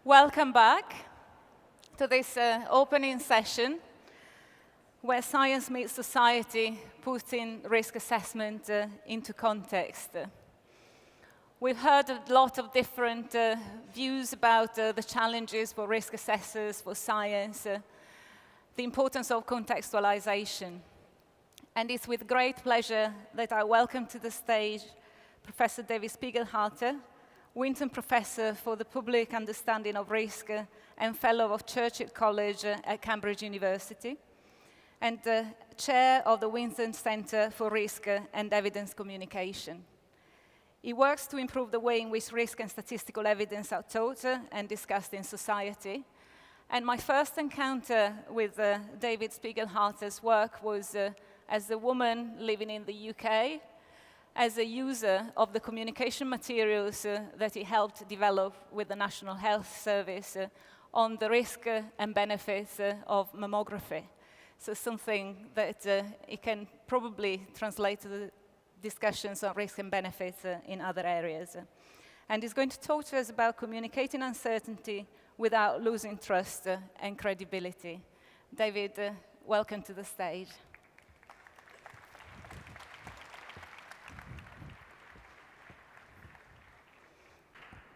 Welcome back to this opening session where science meets society, putting risk assessment into context. We've heard a lot of different views about the challenges for risk assessors, for science, the importance of contextualization. And it's with great pleasure that I welcome to the stage Professor David Spiegelhalter, Winton Professor for the Public Understanding of Risk and Fellow of Churchill College at Cambridge University, and Chair of the Winton Center for Risk and Evidence Communication. He works to improve the way in which risk and statistical evidence are taught and discussed in society. And my first encounter with David Spiegelhalter's work was as a woman living in the UK, as a user of the communication materials that he helped develop with the National Health Service on the risk and benefits of mammography. So something that it can probably translate to the discussions on risk and benefits in other areas. And he's going to talk to us about communicating uncertainty without losing trust and credibility. David, welcome to the stage.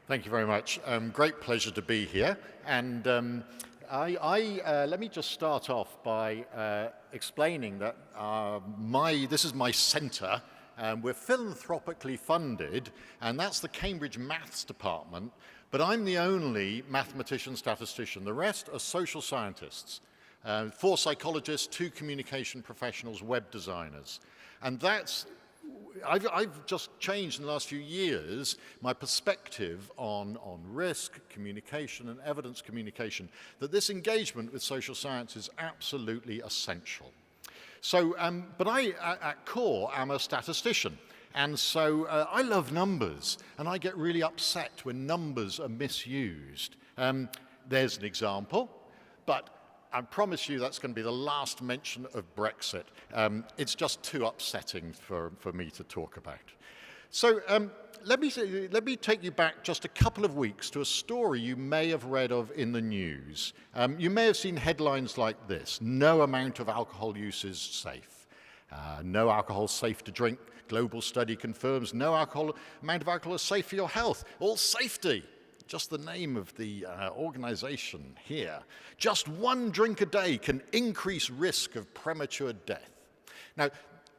Thank you very much. Great pleasure to be here. And let me just start off by explaining that this is my center. We're philanthropically funded, and that's the Cambridge Maths Department, but I'm the only mathematician statistician. The rest are social scientists, 4 psychologists, 2 communication professionals, web designers. And I've just changed in the last few years my perspective on risk, communication, and evidence communication, that this engagement with social science is absolutely essential. So, but I, at core, am a statistician. And so I love numbers, and I get really upset when numbers are misused. There's an example, but I promise you that's going to be the last mention of Brexit. It's just too upsetting for me to talk about. So let me take you back just a couple of weeks to a story you may have read of in the news. You may have seen headlines like this: no amount of alcohol use is safe. No alcohol safe to drink. Global study confirms no amount of alcohol is safe for your health. All safety. Just the name of the organization here. Just 1 drink a day can increase risk of premature death. Now,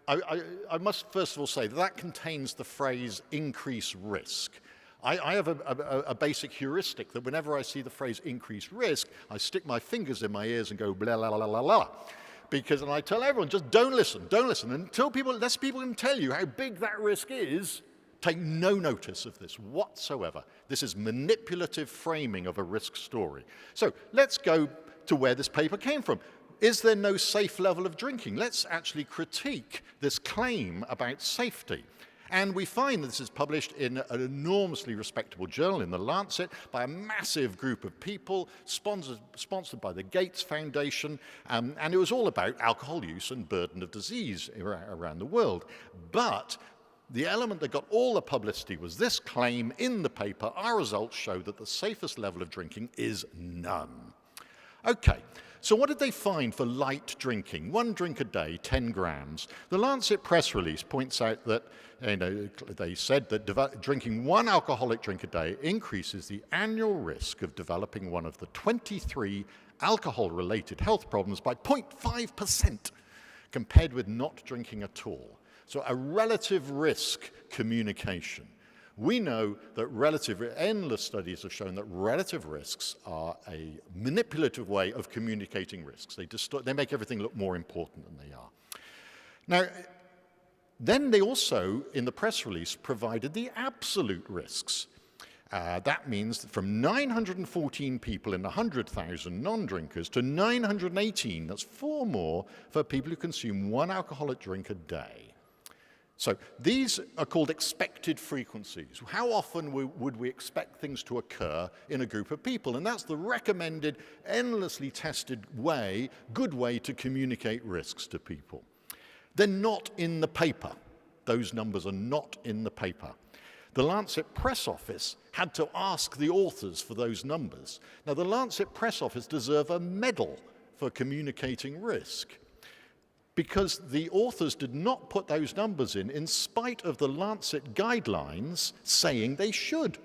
I must first of all say that contains the phrase increase risk. I have a basic heuristic that whenever I see the phrase increase risk, I stick my fingers in my ears and go blah, blah, blah, blah, blah. Because, and I tell everyone, just don't listen. Until less people can tell you how big that risk is. Take no notice of this whatsoever. This is manipulative framing of a risk story. So let's go to where this paper came from. Is there no safe level of drinking? Let's actually critique this claim about safety. And we find that this is published in an enormously respectable journal in The Lancet by a massive group of people, sponsored by the Gates Foundation, and it was all about alcohol use and burden of disease around the world. But the element that got all the publicity was this claim in the paper: our results show that the safest level of drinking is none. Okay, so what did they find for light drinking? 1 drink a day, 10 grams. The Lancet press release points out that, they said that drinking 1 alcoholic drink a day increases the annual risk of developing one of the 23 alcohol-related health problems by 0.5% compared with not drinking at all. So a relative risk communication. We know that endless studies have shown that relative risks are a manipulative way of communicating risks. They make everything look more important than they are. Now, then they also, in the press release, provided the absolute risks. That means that from 914 people in 100,000 non-drinkers to 918, that's 4 more for people who consume 1 alcoholic drink a day. So these are called expected frequencies. How often would we expect things to occur in a group of people? And that's the recommended, endlessly tested way, good way to communicate risks to people. They're not in the paper. Those numbers are not in the paper. The Lancet press office had to ask the authors for those numbers. Now, the Lancet press office deserve a medal for communicating risk, because the authors did not put those numbers in spite of the Lancet guidelines saying they should.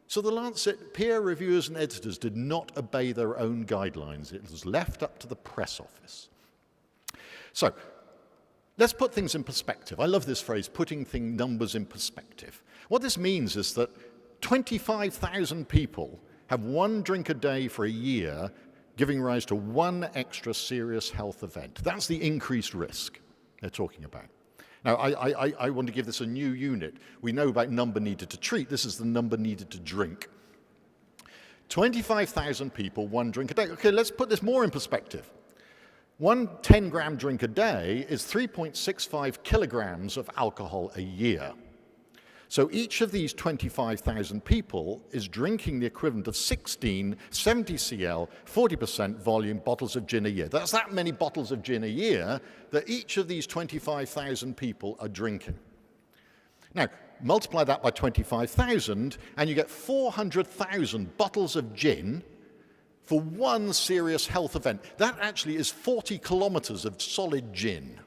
So the Lancet peer reviewers and editors did not obey their own guidelines. It was left up to the press office. So let's put things in perspective. I love this phrase, putting numbers in perspective. What this means is that 25,000 people have one drink a day for a year, giving rise to one extra serious health event. That's the increased risk they're talking about. Now, I want to give this a new unit. We know about number needed to treat. This is the number needed to drink. 25,000 people, one drink a day. Okay, let's put this more in perspective. One 10-gram drink a day is 3.65 kilograms of alcohol a year. So each of these 25,000 people is drinking the equivalent of 16 70 cl, 40% volume bottles of gin a year. That's that many bottles of gin a year that each of these 25,000 people are drinking. Now, multiply that by 25,000 and you get 400,000 bottles of gin for one serious health event. That actually is 40 kilometers of solid gin.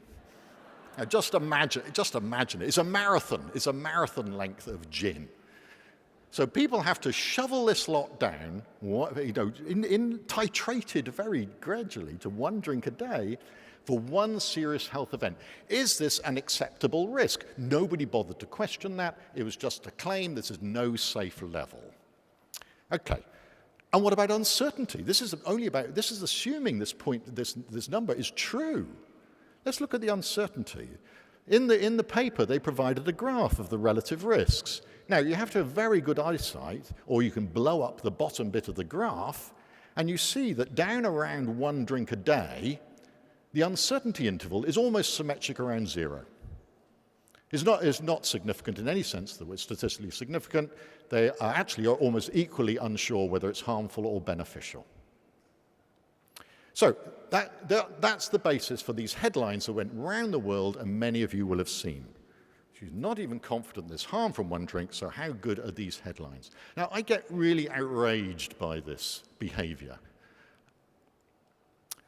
Now, just imagine it. It's a marathon length of gin. So people have to shovel this lot down, titrated very gradually to one drink a day for one serious health event. Is this an acceptable risk? Nobody bothered to question that. It was just a claim. This is no safe level. Okay. And what about uncertainty? This is assuming this number is true. Let's look at the uncertainty. In the paper, they provided a graph of the relative risks. Now, you have to have very good eyesight, or you can blow up the bottom bit of the graph, and you see that down around one drink a day, the uncertainty interval is almost symmetric around 0. It's not significant in any sense that it's statistically significant. They are almost equally unsure whether it's harmful or beneficial. So that's the basis for these headlines that went round the world, and many of you will have seen. She's not even confident there's harm from one drink, so how good are these headlines? Now, I get really outraged by this behavior.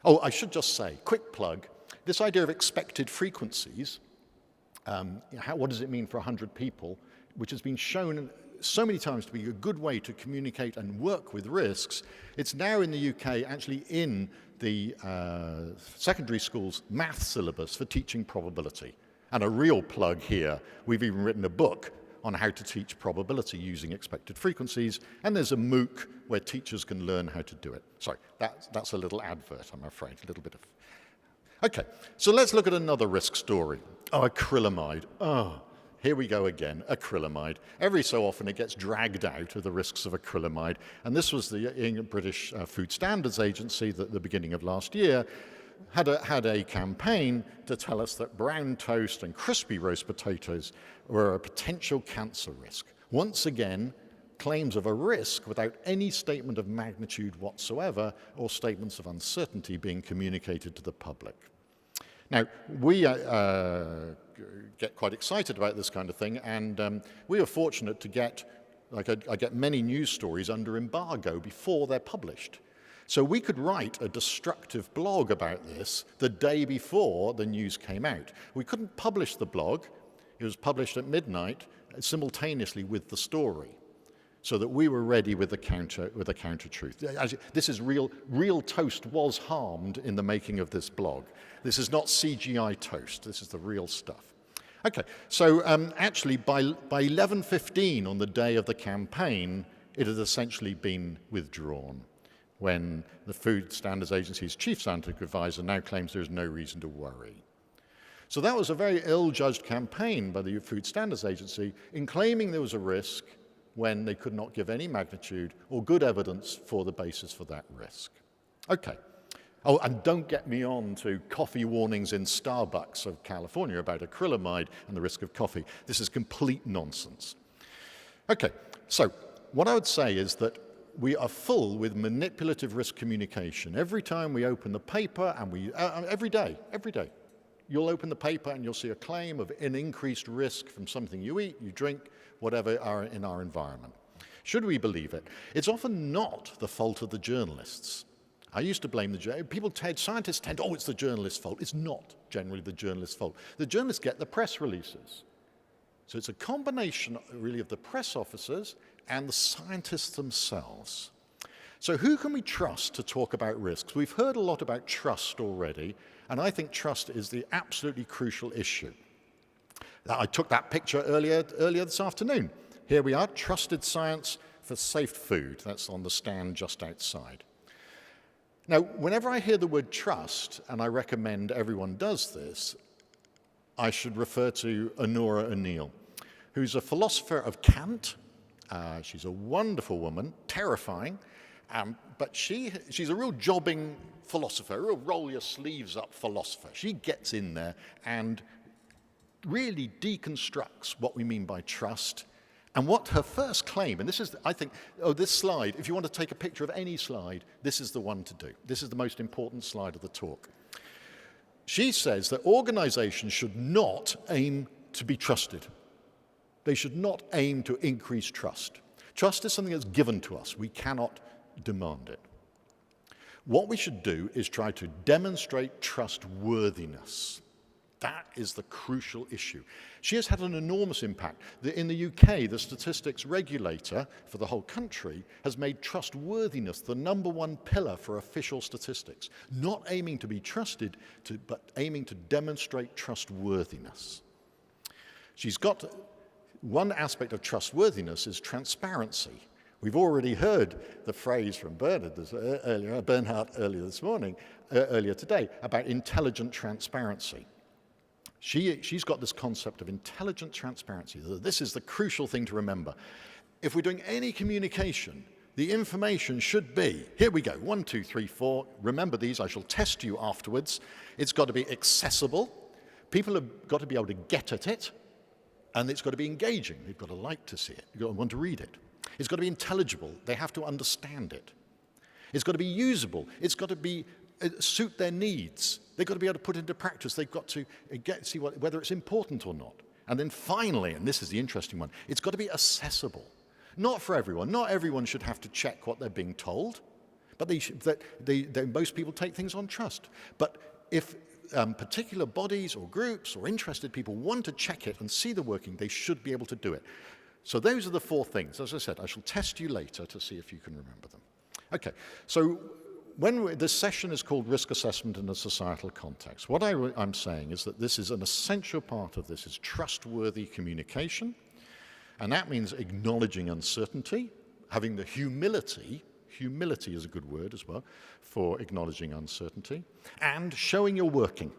Oh, I should just say, quick plug, this idea of expected frequencies, what does it mean for 100 people, which has been shown so many times to be a good way to communicate and work with risks. It's now in the UK actually in the secondary school's math syllabus for teaching probability. And a real plug here, we've even written a book on how to teach probability using expected frequencies, and there's a MOOC where teachers can learn how to do it. Sorry, that's a little advert, I'm afraid, a little bit of... Okay, so let's look at another risk story. Oh, acrylamide. Oh, here we go again, acrylamide. Every so often it gets dragged out of the risks of acrylamide, and this was the British Food Standards Agency that at the beginning of last year had a campaign to tell us that brown toast and crispy roast potatoes were a potential cancer risk. Once again, claims of a risk without any statement of magnitude whatsoever or statements of uncertainty being communicated to the public. Now, we get quite excited about this kind of thing, and we are fortunate to get, I get many news stories under embargo before they're published. So we could write a destructive blog about this the day before the news came out. We couldn't publish the blog. It was published at midnight simultaneously with the story, so that we were ready with a counter truth. This is real toast was harmed in the making of this blog. This is not CGI toast. This is the real stuff. Okay, so actually by 11:15 on the day of the campaign, it had essentially been withdrawn, when the Food Standards Agency's chief scientific advisor now claims there is no reason to worry. So that was a very ill-judged campaign by the Food Standards Agency in claiming there was a risk when they could not give any magnitude or good evidence for the basis for that risk. Okay. Oh, and don't get me on to coffee warnings in Starbucks of California about acrylamide and the risk of coffee. This is complete nonsense. Okay, so what I would say is that we are full with manipulative risk communication. Every time we open the paper, and every day, You'll open the paper and you'll see a claim of an increased risk from something you eat, you drink, whatever are in our environment. Should we believe it? It's often not the fault of the journalists. I used to blame the scientists tend, it's the journalist's fault. It's not generally the journalist's fault. The journalists get the press releases. So it's a combination really of the press officers and the scientists themselves. So who can we trust to talk about risks? We've heard a lot about trust already, and I think trust is the absolutely crucial issue. I took that picture earlier this afternoon. Here we are, trusted science for safe food. That's on the stand just outside. Now, whenever I hear the word trust, and I recommend everyone does this, I should refer to Honora O'Neill, who's a philosopher of Kant. She's a wonderful woman, terrifying, but she's a real jobbing philosopher, a real roll-your-sleeves-up philosopher. She gets in there and really deconstructs what we mean by trust. And what her first claim, and this is, I think, this slide, if you want to take a picture of any slide, this is the one to do. This is the most important slide of the talk. She says that organizations should not aim to be trusted. They should not aim to increase trust. Trust is something that's given to us. We cannot demand it. What we should do is try to demonstrate trustworthiness. That is the crucial issue. She has had an enormous impact. In the UK, the statistics regulator for the whole country has made trustworthiness the #1 pillar for official statistics. Not aiming to be trusted, but aiming to demonstrate trustworthiness. She's got one aspect of trustworthiness is transparency. We've already heard the phrase from Bernhard earlier today about intelligent transparency. She's got this concept of intelligent transparency. This is the crucial thing to remember. If we're doing any communication, the information should be, here we go, 1, 2, 3, 4. Remember these, I shall test you afterwards. It's got to be accessible. People have got to be able to get at it. And it's got to be engaging. They've got to like to see it. You've got to want to read it. It's got to be intelligible. They have to understand it. It's got to be usable. It's got to suit their needs. They've got to be able to put it into practice. They've got to see whether it's important or not. And then finally, and this is the interesting one, it's got to be accessible. Not for everyone. Not everyone should have to check what they're being told. But most people take things on trust. But if particular bodies or groups or interested people want to check it and see the working, they should be able to do it. So those are the 4 things. As I said, I shall test you later to see if you can remember them. Okay, so this session is called Risk Assessment in a Societal Context. What I'm saying is that this is an essential part of this is trustworthy communication, and that means acknowledging uncertainty, having the humility is a good word as well, for acknowledging uncertainty, and showing you're working,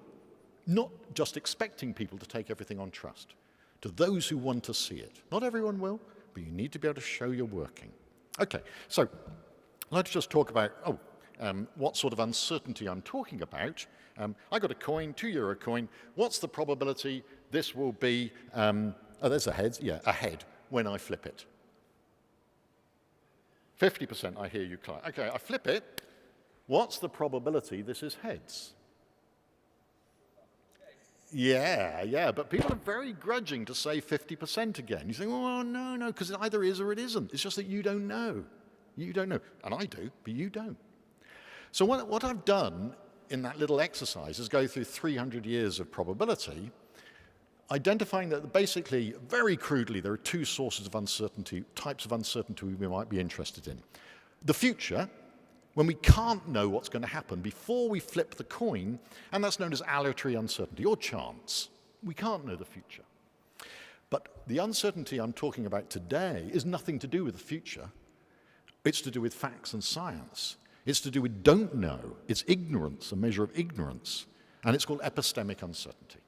not just expecting people to take everything on trust. To those who want to see it. Not everyone will, but you need to be able to show you're working. Okay, so let's just talk about what sort of uncertainty I'm talking about. I got a coin, €2 coin. What's the probability this will be, there's a head, a head when I flip it? 50%, I hear you, Clive. Okay, I flip it. What's the probability this is heads? Yeah, but people are very grudging to say 50% again. You think, oh, no, because it either is or it isn't. It's just that you don't know. You don't know. And I do, but you don't. So what I've done in that little exercise is go through 300 years of probability, identifying that basically, very crudely, there are 2 sources of uncertainty, types of uncertainty we might be interested in. The future, when we can't know what's going to happen before we flip the coin, and that's known as aleatory uncertainty, or chance. We can't know the future. But the uncertainty I'm talking about today is nothing to do with the future. It's to do with facts and science. It's to do with don't know. It's ignorance, a measure of ignorance. And it's called epistemic uncertainty.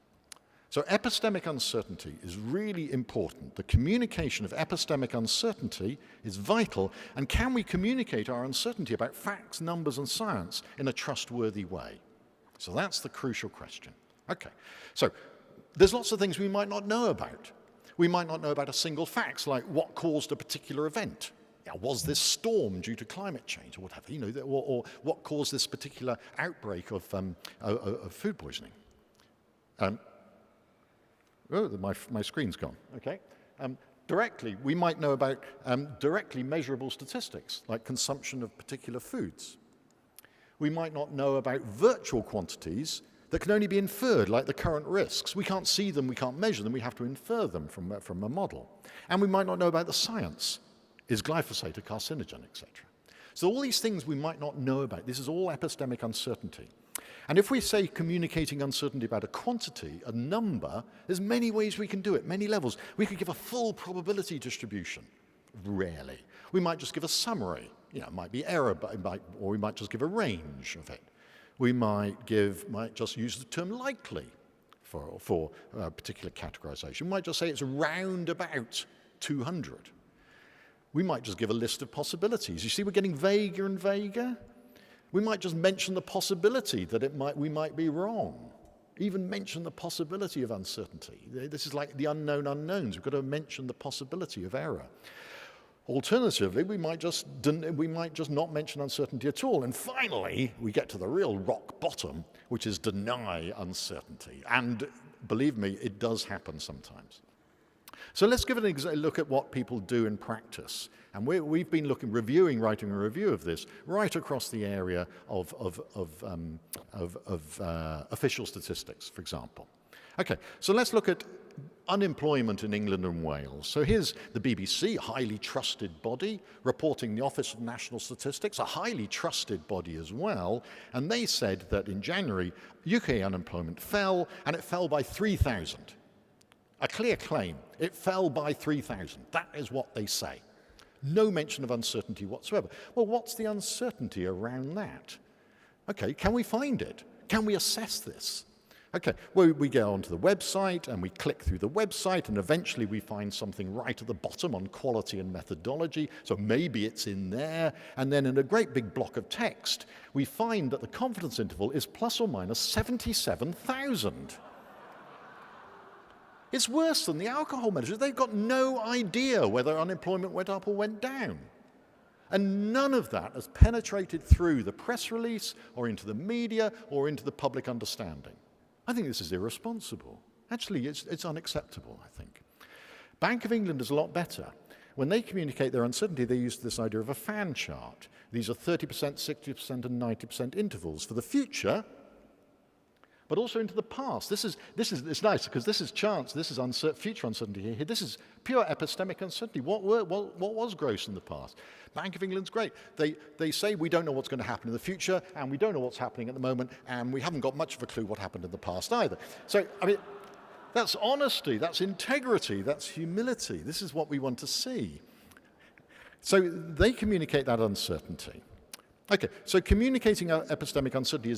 So epistemic uncertainty is really important. The communication of epistemic uncertainty is vital. And can we communicate our uncertainty about facts, numbers, and science in a trustworthy way? So that's the crucial question. Okay, so there's lots of things we might not know about. We might not know about a single fact, like what caused a particular event. Was this storm due to climate change or whatever? Or what caused this particular outbreak of food poisoning? Oh, my screen's gone. Okay. Directly, we might know about directly measurable statistics, like consumption of particular foods. We might not know about virtual quantities that can only be inferred, like the current risks. We can't see them, we can't measure them, we have to infer them from a model. And we might not know about the science. Is glyphosate a carcinogen, etc.? So all these things we might not know about. This is all epistemic uncertainty. And if we say communicating uncertainty about a quantity, a number, there's many ways we can do it, many levels. We could give a full probability distribution. Rarely. We might just give a summary. It might be error, or we might just give a range of it. We might just use the term likely for a particular categorization. We might just say it's around about 200. We might just give a list of possibilities. You see, we're getting vaguer and vaguer. We might just mention the possibility that we might be wrong. Even mention the possibility of uncertainty. This is like the unknown unknowns. We've got to mention the possibility of error. Alternatively, we might just not mention uncertainty at all. And finally, we get to the real rock bottom, which is deny uncertainty. And believe me, it does happen sometimes. So let's give a look at what people do in practice. And we've been writing a review of this right across the area of official statistics, for example. Okay, so let's look at unemployment in England and Wales. So here's the BBC, a highly trusted body, reporting the Office of National Statistics, a highly trusted body as well. And they said that in January, UK unemployment fell, and it fell by 3,000. A clear claim. It fell by 3,000. That is what they say. No mention of uncertainty whatsoever. Well, what's the uncertainty around that? Okay, can we find it? Can we assess this? Okay, well, we go onto the website and we click through the website and eventually we find something right at the bottom on quality and methodology. So maybe it's in there. And then in a great big block of text, we find that the confidence interval is plus or minus 77,000. It's worse than the alcohol measures. They've got no idea whether unemployment went up or went down. And none of that has penetrated through the press release or into the media or into the public understanding. I think this is irresponsible. Actually, it's unacceptable, I think. Bank of England is a lot better. When they communicate their uncertainty, they use this idea of a fan chart. These are 30%, 60%, and 90% intervals for the future, but also into the past. It's nice because this is chance, this is future uncertainty here. This is pure epistemic uncertainty. What was gross in the past? Bank of England's great. They say we don't know what's going to happen in the future, and we don't know what's happening at the moment, and we haven't got much of a clue what happened in the past either. So, I mean, that's honesty, that's integrity, that's humility. This is what we want to see. So they communicate that uncertainty. Okay, so communicating epistemic uncertainty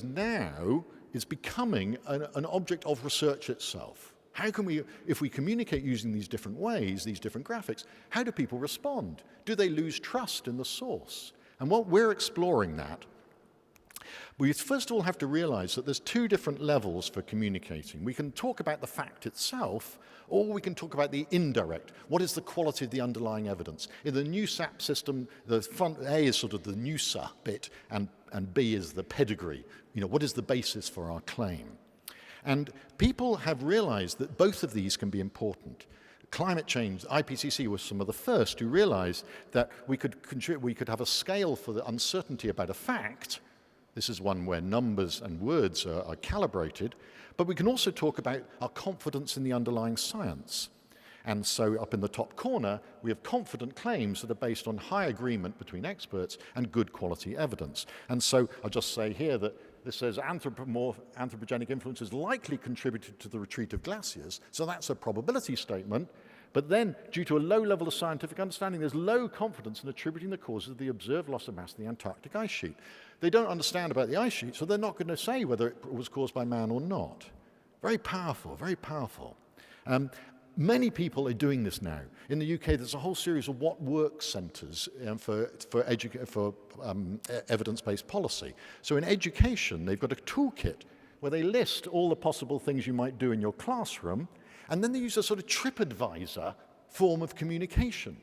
is becoming an object of research itself. How can we, if we communicate using these different ways, these different graphics, how do people respond? Do they lose trust in the source? And what we're exploring that, we first of all have to realize that there's two different levels for communicating. We can talk about the fact itself, or we can talk about the indirect. What is the quality of the underlying evidence? In the new Sept system, the front A is sort of the NUSA bit, and B is the pedigree. What is the basis for our claim? And people have realized that both of these can be important. Climate change, IPCC was some of the first who realized that we could have a scale for the uncertainty about a fact. This is one where numbers and words are calibrated, but we can also talk about our confidence in the underlying science. And so up in the top corner, we have confident claims that are based on high agreement between experts and good quality evidence. And so I'll just say here that this says anthropogenic influences likely contributed to the retreat of glaciers. So that's a probability statement. But then, due to a low level of scientific understanding, there's low confidence in attributing the causes of the observed loss of mass in the Antarctic ice sheet. They don't understand about the ice sheet, so they're not going to say whether it was caused by man or not. Very powerful, very powerful. Many people are doing this now. In the UK, there's a whole series of what works centres for evidence-based policy. So in education, they've got a toolkit where they list all the possible things you might do in your classroom, and then they use a sort of TripAdvisor form of communication.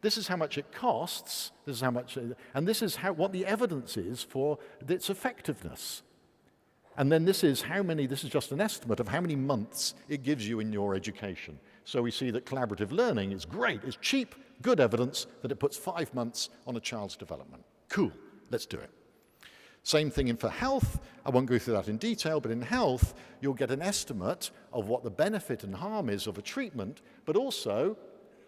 This is how much it costs, this is how much, and this is what the evidence is for its effectiveness. And then this is just an estimate of how many months it gives you in your education. So we see that collaborative learning is great, it's cheap, good evidence that it puts 5 months on a child's development. Cool, let's do it. Same thing for health. I won't go through that in detail, but in health, you'll get an estimate of what the benefit and harm is of a treatment, but also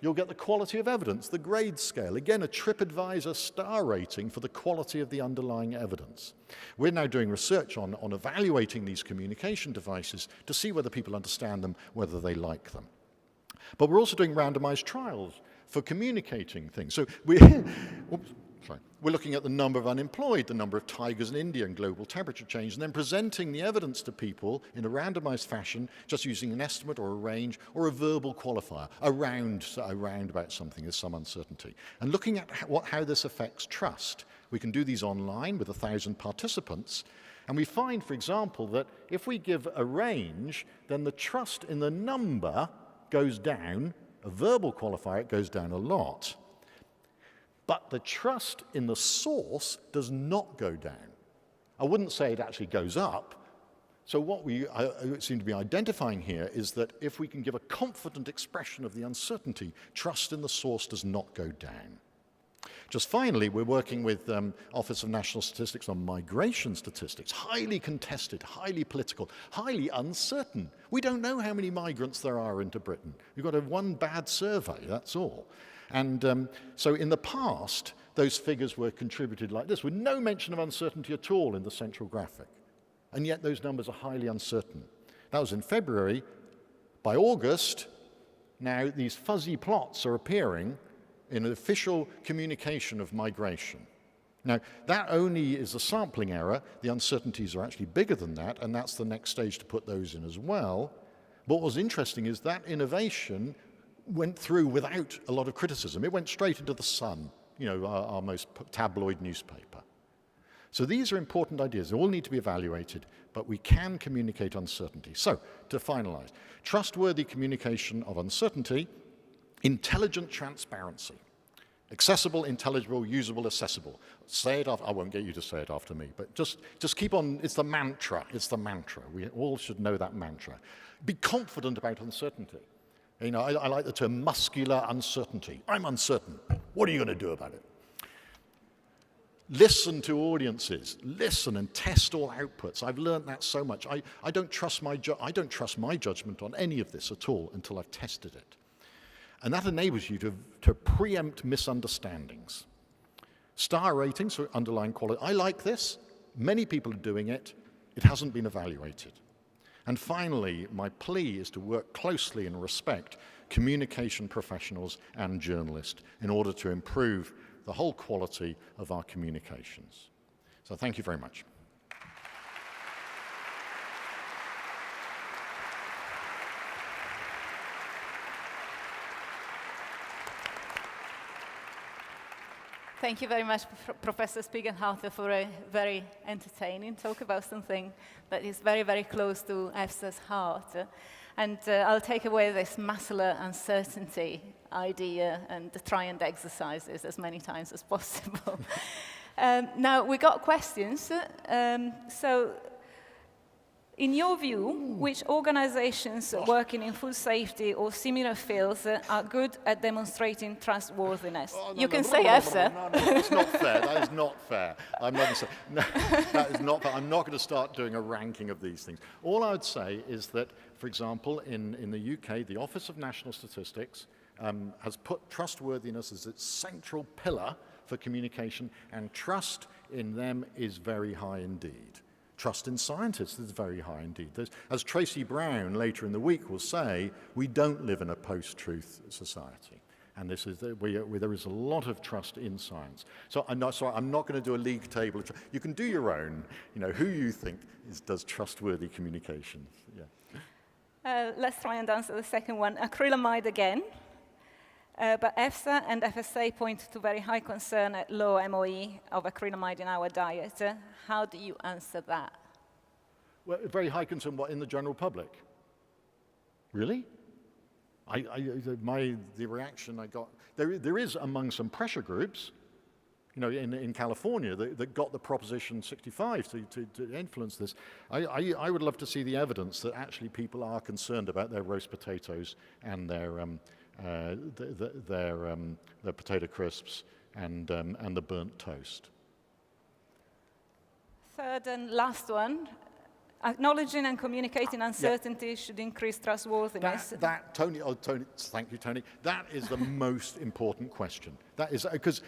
you'll get the quality of evidence, the grade scale. Again, a TripAdvisor star rating for the quality of the underlying evidence. We're now doing research on evaluating these communication devices to see whether people understand them, whether they like them. But we're also doing randomized trials for communicating things. So we're looking at the number of unemployed, the number of tigers in India and global temperature change, and then presenting the evidence to people in a randomized fashion, just using an estimate or a range or a verbal qualifier around about something, there's some uncertainty. And looking at how this affects trust. We can do these online with 1,000 participants, and we find, for example, that if we give a range, then the trust in the number goes down. A verbal qualifier, it goes down a lot. But the trust in the source does not go down. I wouldn't say it actually goes up. So what we seem to be identifying here is that if we can give a confident expression of the uncertainty, trust in the source does not go down. Just finally, we're working with Office of National Statistics on migration statistics, highly contested, highly political, highly uncertain. We don't know how many migrants there are into Britain. We've got one bad survey, that's all. And so in the past, those figures were contributed like this, with no mention of uncertainty at all in the central graphic. And yet those numbers are highly uncertain. That was in February. By August, now these fuzzy plots are appearing in an official communication of migration. Now, that only is a sampling error. The uncertainties are actually bigger than that, and that's the next stage to put those in as well. But what was interesting is that innovation went through without a lot of criticism. It went straight into the Sun, our most tabloid newspaper. So these are important ideas. They all need to be evaluated, but we can communicate uncertainty. So, to finalize, trustworthy communication of uncertainty, intelligent transparency, accessible, intelligible, usable, accessible. Say it after, I won't get you to say it after me, but just keep on, it's the mantra. We all should know that mantra. Be confident about uncertainty. I like the term muscular uncertainty. I'm uncertain. What are you going to do about it? Listen to audiences. Listen and test all outputs. I've learned that so much. I don't trust my judgment on any of this at all until I've tested it. And that enables you to preempt misunderstandings. Star ratings for underlying quality. I like this. Many people are doing it. It hasn't been evaluated. And finally, my plea is to work closely and respect communication professionals and journalists in order to improve the whole quality of our communications. So thank you very much. Thank you very much, Professor Spiegelhalter, for a very entertaining talk about something that is very, very close to EFSA's heart. And I'll take away this muscular uncertainty idea and try and exercise this as many times as possible. Now, we got questions. So, in your view, which organizations working in food safety or similar fields are good at demonstrating trustworthiness? You can say EFSA. No, that's not fair. That is not fair. I'm not going to say, no, that is not fair. I'm not going to start doing a ranking of these things. All I would say is that, for example, in the UK, the Office of National Statistics has put trustworthiness as its central pillar for communication, and trust in them is very high indeed. Trust in scientists is very high indeed. As Tracy Brown later in the week will say, we don't live in a post-truth society. And there is a lot of trust in science. So I'm not going to do a league table. You can do your own, who you think does trustworthy communication. Yeah. Let's try and answer the second one. Acrylamide again. But EFSA and FSA point to very high concern at low MOE of acrylamide in our diet. How do you answer that? Well, very high concern, what, in the general public? Really? The reaction I got, there is among some pressure groups, you know, in California that got the Proposition 65 to influence this. I would love to see the evidence that actually people are concerned about their roast potatoes and their potato crisps and the burnt toast. Third and last one, acknowledging and communicating uncertainty should increase trustworthiness. Tony, thank you, Tony. That is the most important question. That is, because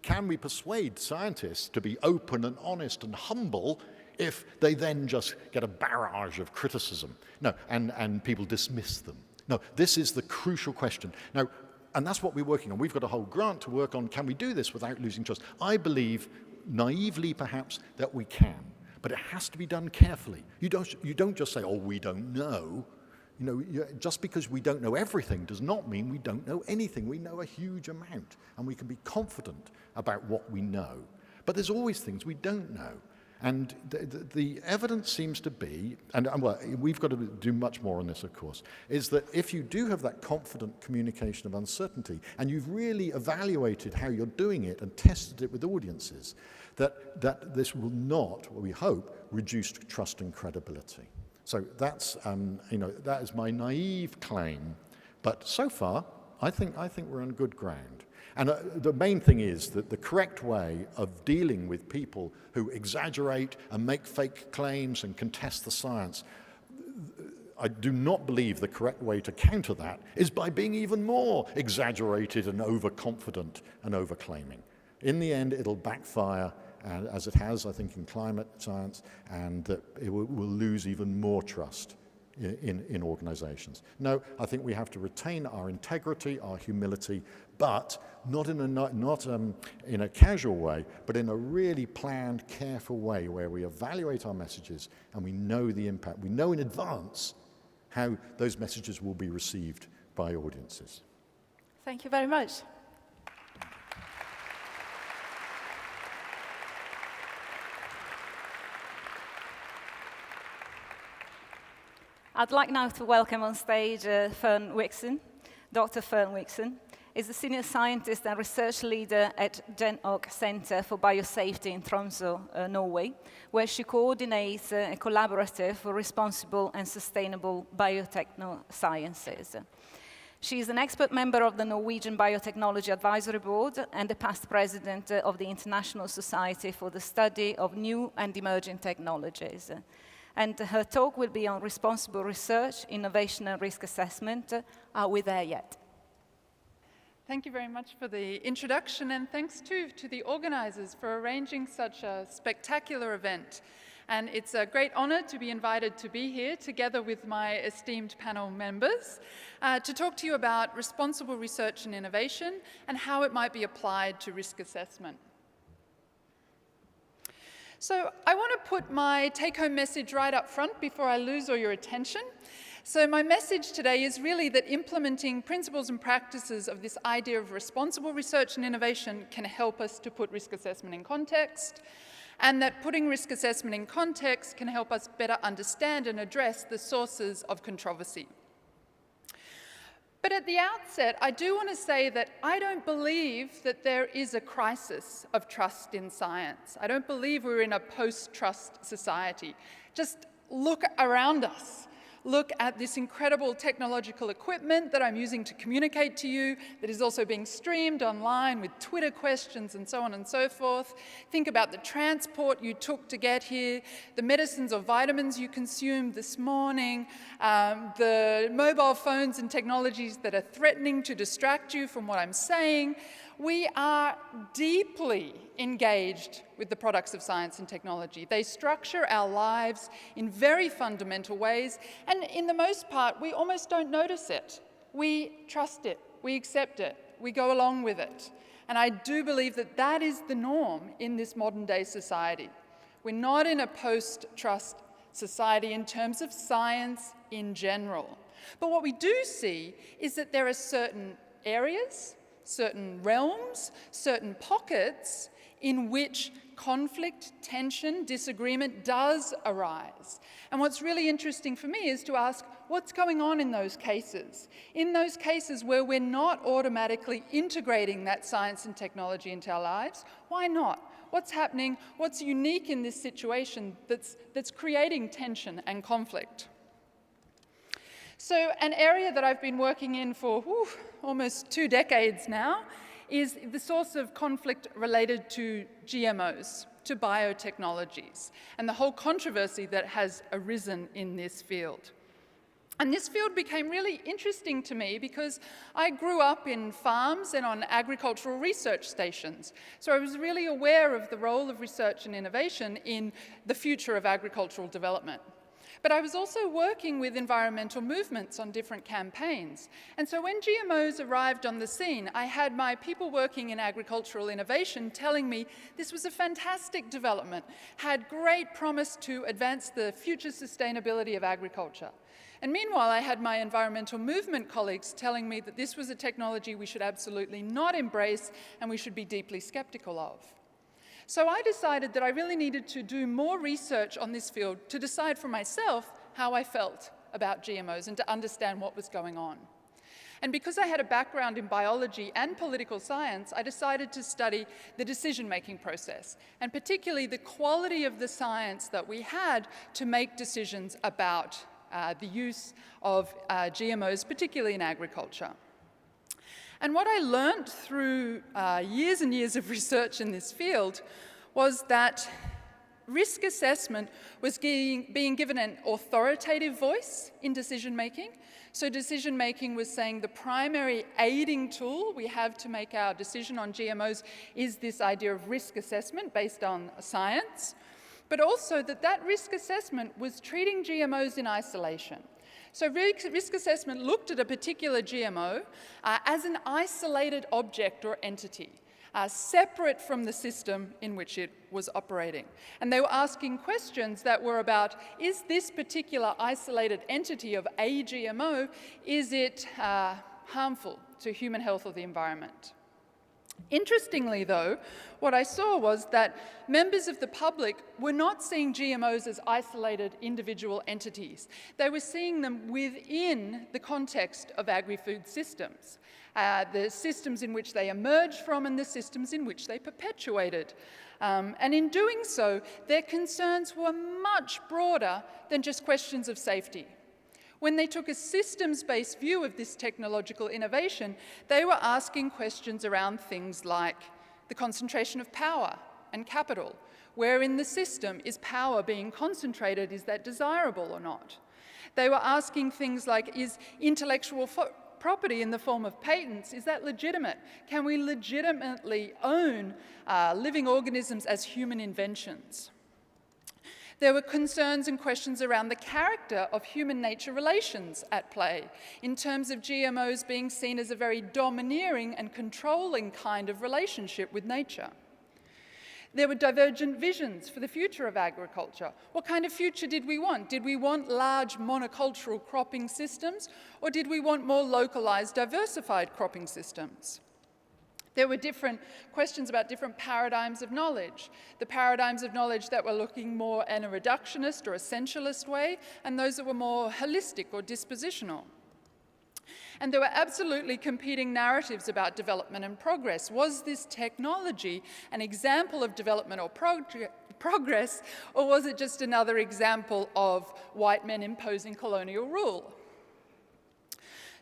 can we persuade scientists to be open and honest and humble if they then just get a barrage of criticism? No, and people dismiss them. No, this is the crucial question. Now, and that's what we're working on. We've got a whole grant to work on. Can we do this without losing trust? I believe, naively perhaps, that we can. But it has to be done carefully. You don't just say, oh, we don't know. You know, just because we don't know everything does not mean we don't know anything. We know a huge amount, and we can be confident about what we know. But there's always things we don't know. And the evidence seems to be, and well, we've got to do much more on this, of course, is that if you do have that confident communication of uncertainty, and you've really evaluated how you're doing it and tested it with audiences, that this will not, we hope, reduce trust and credibility. So that's, that is my naive claim. But so far, I think we're on good ground. And the main thing is that the correct way of dealing with people who exaggerate and make fake claims and contest the science, I do not believe the correct way to counter that is by being even more exaggerated and overconfident and overclaiming. In the end, it'll backfire, as it has, I think, in climate science, and that it will lose even more trust in organizations. No, I think we have to retain our integrity, our humility, but not in a casual way, but in a really planned, careful way where we evaluate our messages and we know the impact. We know in advance how those messages will be received by audiences. Thank you very much. I'd like now to welcome on stage Fern Wixon. Dr. Fern Wixon is a senior scientist and research leader at GenOk Center for Biosafety in Tromsø, Norway, where she coordinates a collaborative for responsible and sustainable biotechnosciences. She is an expert member of the Norwegian Biotechnology Advisory Board and a past president of the International Society for the Study of New and Emerging Technologies. And her talk will be on responsible research, innovation, and risk assessment. Are we there yet? Thank you very much for the introduction, and thanks too to the organizers for arranging such a spectacular event. And it's a great honor to be invited to be here together with my esteemed panel members to talk to you about responsible research and innovation and how it might be applied to risk assessment. So I want to put my take-home message right up front before I lose all your attention. So my message today is really that implementing principles and practices of this idea of responsible research and innovation can help us to put risk assessment in context, and that putting risk assessment in context can help us better understand and address the sources of controversy. But at the outset, I do want to say that I don't believe that there is a crisis of trust in science. I don't believe we're in a post-trust society. Just look around us. Look at this incredible technological equipment that I'm using to communicate to you, that is also being streamed online with Twitter questions and so on and so forth. Think about the transport you took to get here, the medicines or vitamins you consumed this morning, the mobile phones and technologies that are threatening to distract you from what I'm saying. We are deeply engaged with the products of science and technology. They structure our lives in very fundamental ways, and in the most part, we almost don't notice it. We trust it, we accept it, we go along with it. And I do believe that that is the norm in this modern day society. We're not in a post-trust society in terms of science in general. But what we do see is that there are certain areas, certain realms, certain pockets in which conflict, tension, disagreement does arise. And what's really interesting for me is to ask, what's going on in those cases? In those cases where we're not automatically integrating that science and technology into our lives, why not? What's happening? What's unique in this situation that's creating tension and conflict? So an area that I've been working in for almost 2 decades now is the source of conflict related to GMOs, to biotechnologies, and the whole controversy that has arisen in this field. And this field became really interesting to me because I grew up in farms and on agricultural research stations. So I was really aware of the role of research and innovation in the future of agricultural development. But I was also working with environmental movements on different campaigns. And so when GMOs arrived on the scene, I had my people working in agricultural innovation telling me this was a fantastic development, had great promise to advance the future sustainability of agriculture. And meanwhile, I had my environmental movement colleagues telling me that this was a technology we should absolutely not embrace and we should be deeply skeptical of. So I decided that I really needed to do more research on this field to decide for myself how I felt about GMOs and to understand what was going on. And because I had a background in biology and political science, I decided to study the decision-making process, and particularly the quality of the science that we had to make decisions about the use of GMOs, particularly in agriculture. And what I learned through years and years of research in this field was that risk assessment was being given an authoritative voice in decision-making. So decision-making was saying the primary aiding tool we have to make our decision on GMOs is this idea of risk assessment based on science, but also that risk assessment was treating GMOs in isolation. So risk assessment looked at a particular GMO as an isolated object or entity, separate from the system in which it was operating. And they were asking questions that were about, is this particular isolated entity of a GMO, is it harmful to human health or the environment? Interestingly, though, what I saw was that members of the public were not seeing GMOs as isolated individual entities. They were seeing them within the context of agri-food systems, the systems in which they emerged from and the systems in which they perpetuated. And in doing so, their concerns were much broader than just questions of safety. When they took a systems-based view of this technological innovation, they were asking questions around things like the concentration of power and capital. Where in the system is power being concentrated? Is that desirable or not? They were asking things like, is intellectual property in the form of patents, is that legitimate? Can we legitimately own living organisms as human inventions? There were concerns and questions around the character of human-nature relations at play, in terms of GMOs being seen as a very domineering and controlling kind of relationship with nature. There were divergent visions for the future of agriculture. What kind of future did we want? Did we want large monocultural cropping systems, or did we want more localized, diversified cropping systems? There were different questions about different paradigms of knowledge. The paradigms of knowledge that were looking more in a reductionist or essentialist way, and those that were more holistic or dispositional. And there were absolutely competing narratives about development and progress. Was this technology an example of development or progress, or was it just another example of white men imposing colonial rule?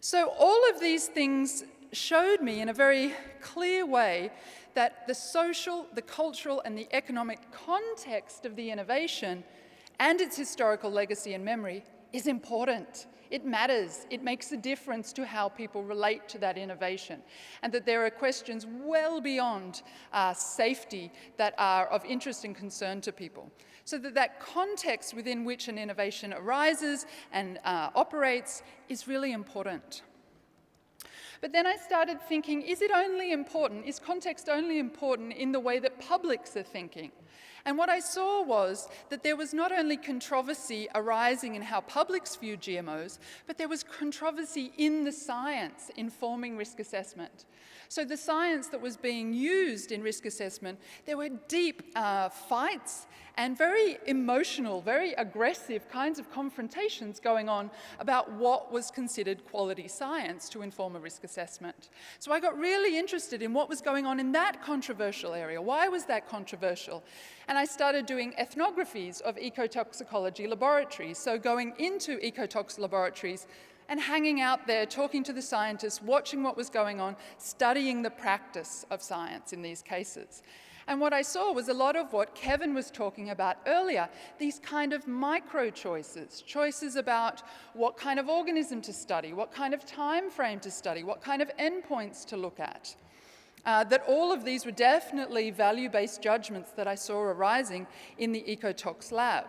So all of these things showed me in a very clear way that the social, the cultural, and the economic context of the innovation and its historical legacy and memory is important. It matters. It makes a difference to how people relate to that innovation, and that there are questions well beyond safety that are of interest and concern to people. So that context within which an innovation arises and operates is really important. But then I started thinking, is it only important, is context only important in the way that publics are thinking? And what I saw was that there was not only controversy arising in how publics view GMOs, but there was controversy in the science informing risk assessment. So the science that was being used in risk assessment, there were deep fights and very emotional, very aggressive kinds of confrontations going on about what was considered quality science to inform a risk assessment. So I got really interested in what was going on in that controversial area. Why was that controversial? And I started doing ethnographies of ecotoxicology laboratories, so going into ecotox laboratories and hanging out there, talking to the scientists, watching what was going on, studying the practice of science in these cases. And what I saw was a lot of what Kevin was talking about earlier, these kind of micro choices, choices about what kind of organism to study, what kind of time frame to study, what kind of endpoints to look at. That all of these were definitely value-based judgments that I saw arising in the ecotox lab.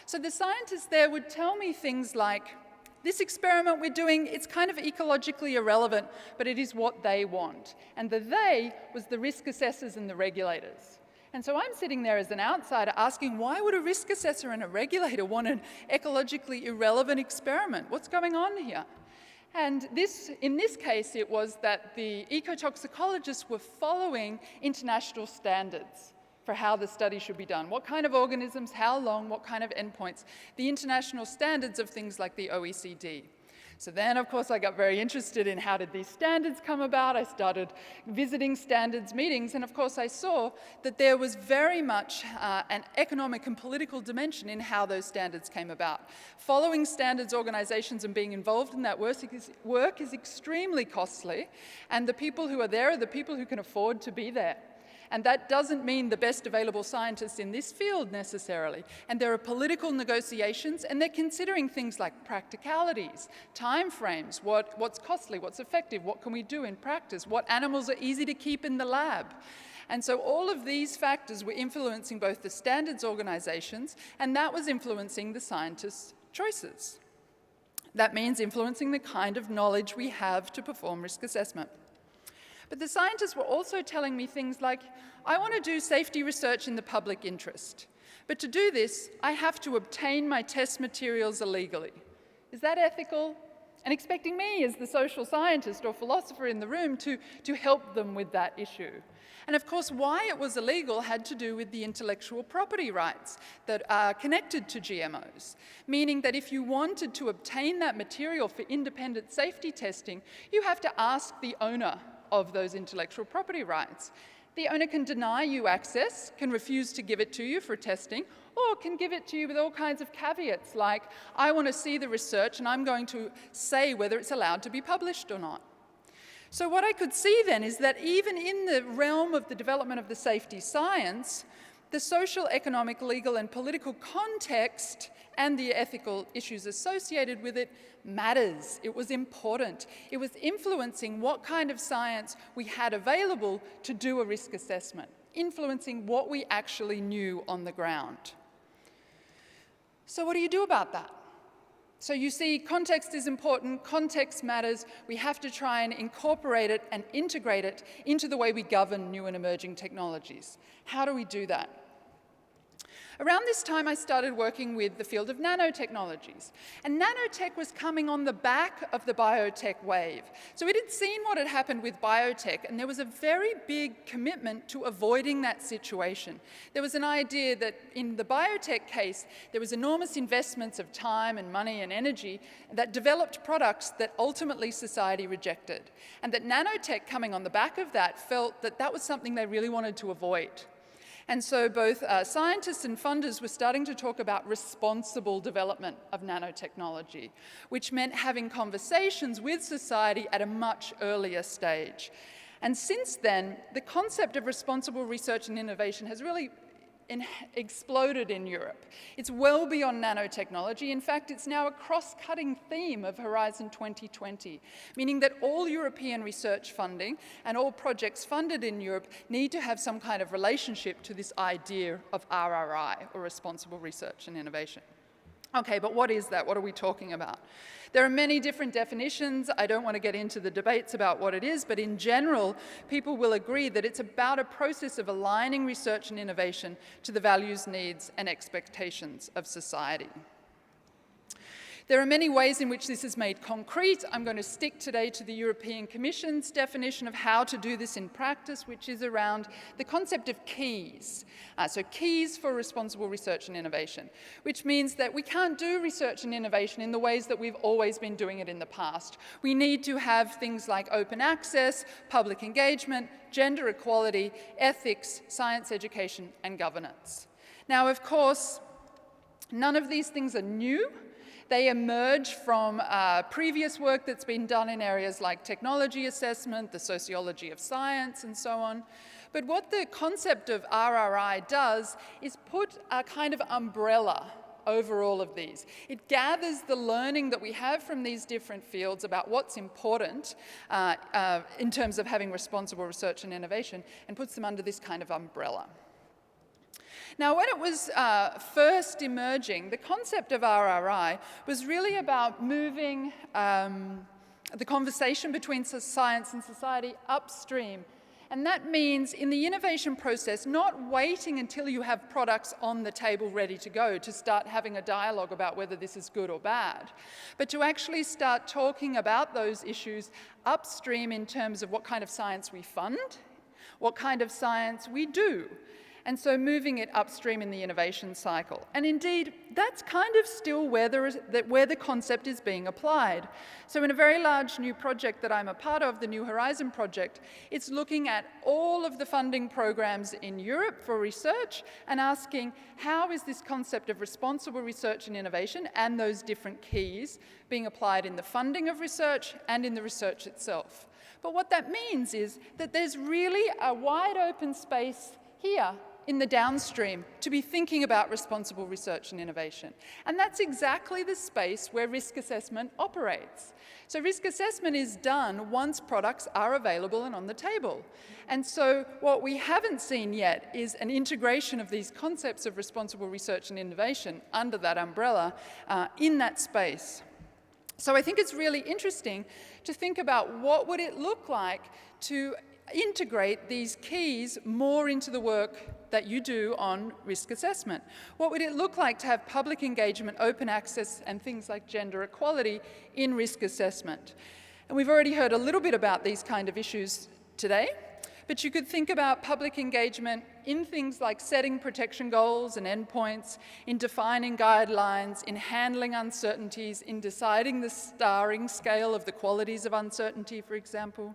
So the scientists there would tell me things like, this experiment we're doing, it's kind of ecologically irrelevant, but it is what they want. And the they was the risk assessors and the regulators. And so I'm sitting there as an outsider asking, why would a risk assessor and a regulator want an ecologically irrelevant experiment? What's going on here? And in this case, it was that the ecotoxicologists were following international standards for how the study should be done. What kind of organisms, how long, what kind of endpoints, the international standards of things like the OECD. So then, of course, I got very interested in how did these standards come about. I started visiting standards meetings, and of course I saw that there was very much an economic and political dimension in how those standards came about. Following standards organizations and being involved in that work is extremely costly, and the people who are there are the people who can afford to be there. And that doesn't mean the best available scientists in this field necessarily. And there are political negotiations, and they're considering things like practicalities, time frames, what's costly, what's effective, what can we do in practice, what animals are easy to keep in the lab. And so all of these factors were influencing both the standards organizations, and that was influencing the scientists' choices. That means influencing the kind of knowledge we have to perform risk assessment. But the scientists were also telling me things like, I want to do safety research in the public interest. But to do this, I have to obtain my test materials illegally. Is that ethical? And expecting me as the social scientist or philosopher in the room to help them with that issue. And of course, why it was illegal had to do with the intellectual property rights that are connected to GMOs, meaning that if you wanted to obtain that material for independent safety testing, you have to ask the owner of those intellectual property rights. The owner can deny you access, can refuse to give it to you for testing, or can give it to you with all kinds of caveats like, I want to see the research and I'm going to say whether it's allowed to be published or not. So what I could see then is that even in the realm of the development of the safety science, the social, economic, legal, and political context and the ethical issues associated with it matters. It was important. It was influencing what kind of science we had available to do a risk assessment, influencing what we actually knew on the ground. So what do you do about that? So you see, context is important, context matters. We have to try and incorporate it and integrate it into the way we govern new and emerging technologies. How do we do that? Around this time, I started working with the field of nanotechnologies. And nanotech was coming on the back of the biotech wave. So it had seen what had happened with biotech, and there was a very big commitment to avoiding that situation. There was an idea that in the biotech case, there was enormous investments of time and money and energy that developed products that ultimately society rejected. And that nanotech coming on the back of that felt that that was something they really wanted to avoid. And so both scientists and funders were starting to talk about responsible development of nanotechnology, which meant having conversations with society at a much earlier stage. And since then, the concept of responsible research and innovation has really exploded in Europe. It's well beyond nanotechnology. In fact, it's now a cross-cutting theme of Horizon 2020, meaning that all European research funding and all projects funded in Europe need to have some kind of relationship to this idea of RRI, or responsible research and innovation. Okay, but what is that? What are we talking about? There are many different definitions. I don't want to get into the debates about what it is, but in general, people will agree that it's about a process of aligning research and innovation to the values, needs, and expectations of society. There are many ways in which this is made concrete. I'm going to stick today to the European Commission's definition of how to do this in practice, which is around the concept of keys. So keys for responsible research and innovation, which means that we can't do research and innovation in the ways that we've always been doing it in the past. We need to have things like open access, public engagement, gender equality, ethics, science education, and governance. Now, of course, none of these things are new. They emerge from previous work that's been done in areas like technology assessment, the sociology of science, and so on. But what the concept of RRI does is put a kind of umbrella over all of these. It gathers the learning that we have from these different fields about what's important in terms of having responsible research and innovation and puts them under this kind of umbrella. Now, when it was first emerging, the concept of RRI was really about moving the conversation between science and society upstream. And that means in the innovation process, not waiting until you have products on the table ready to go to start having a dialogue about whether this is good or bad, but to actually start talking about those issues upstream in terms of what kind of science we fund, what kind of science we do. And so moving it upstream in the innovation cycle. And indeed, that's kind of still where the concept is being applied. So in a very large new project that I'm a part of, the New Horizon project, it's looking at all of the funding programs in Europe for research and asking how is this concept of responsible research and innovation and those different keys being applied in the funding of research and in the research itself. But what that means is that there's really a wide open space here in the downstream to be thinking about responsible research and innovation. And that's exactly the space where risk assessment operates. So risk assessment is done once products are available and on the table. And so what we haven't seen yet is an integration of these concepts of responsible research and innovation under that umbrella in that space. So I think it's really interesting to think about what would it look like to integrate these keys more into the work that you do on risk assessment. What would it look like to have public engagement, open access, and things like gender equality in risk assessment? And we've already heard a little bit about these kind of issues today, but you could think about public engagement in things like setting protection goals and endpoints, in defining guidelines, in handling uncertainties, in deciding the starring scale of the qualities of uncertainty, for example.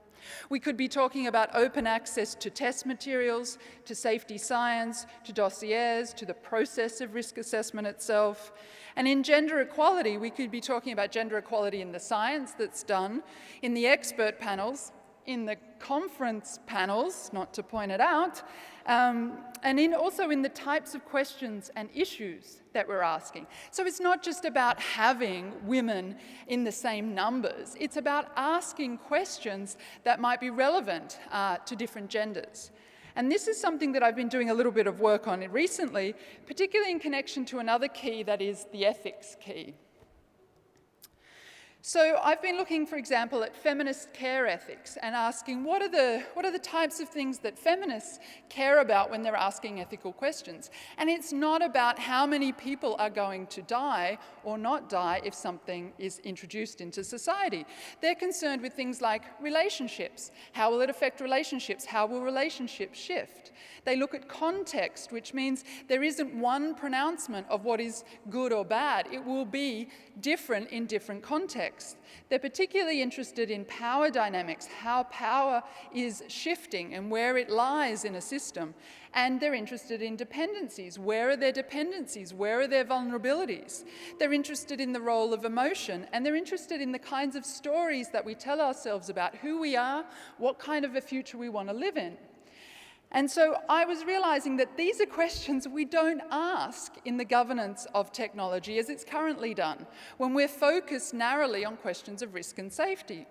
We could be talking about open access to test materials, to safety science, to dossiers, to the process of risk assessment itself. And in gender equality, we could be talking about gender equality in the science that's done, in the expert panels, in the conference panels, not to point it out, and also in the types of questions and issues that we're asking. So it's not just about having women in the same numbers, it's about asking questions that might be relevant to different genders. And this is something that I've been doing a little bit of work on recently, particularly in connection to another key that is the ethics key. So I've been looking, for example, at feminist care ethics and asking what are the types of things that feminists care about when they're asking ethical questions. And it's not about how many people are going to die or not die if something is introduced into society. They're concerned with things like relationships. How will it affect relationships? How will relationships shift? They look at context, which means there isn't one pronouncement of what is good or bad. It will be different in different contexts. They're particularly interested in power dynamics, how power is shifting and where it lies in a system. And they're interested in dependencies. Where are their dependencies? Where are their vulnerabilities? They're interested in the role of emotion, and they're interested in the kinds of stories that we tell ourselves about who we are, what kind of a future we want to live in. And so I was realizing that these are questions we don't ask in the governance of technology as it's currently done, when we're focused narrowly on questions of risk and safety.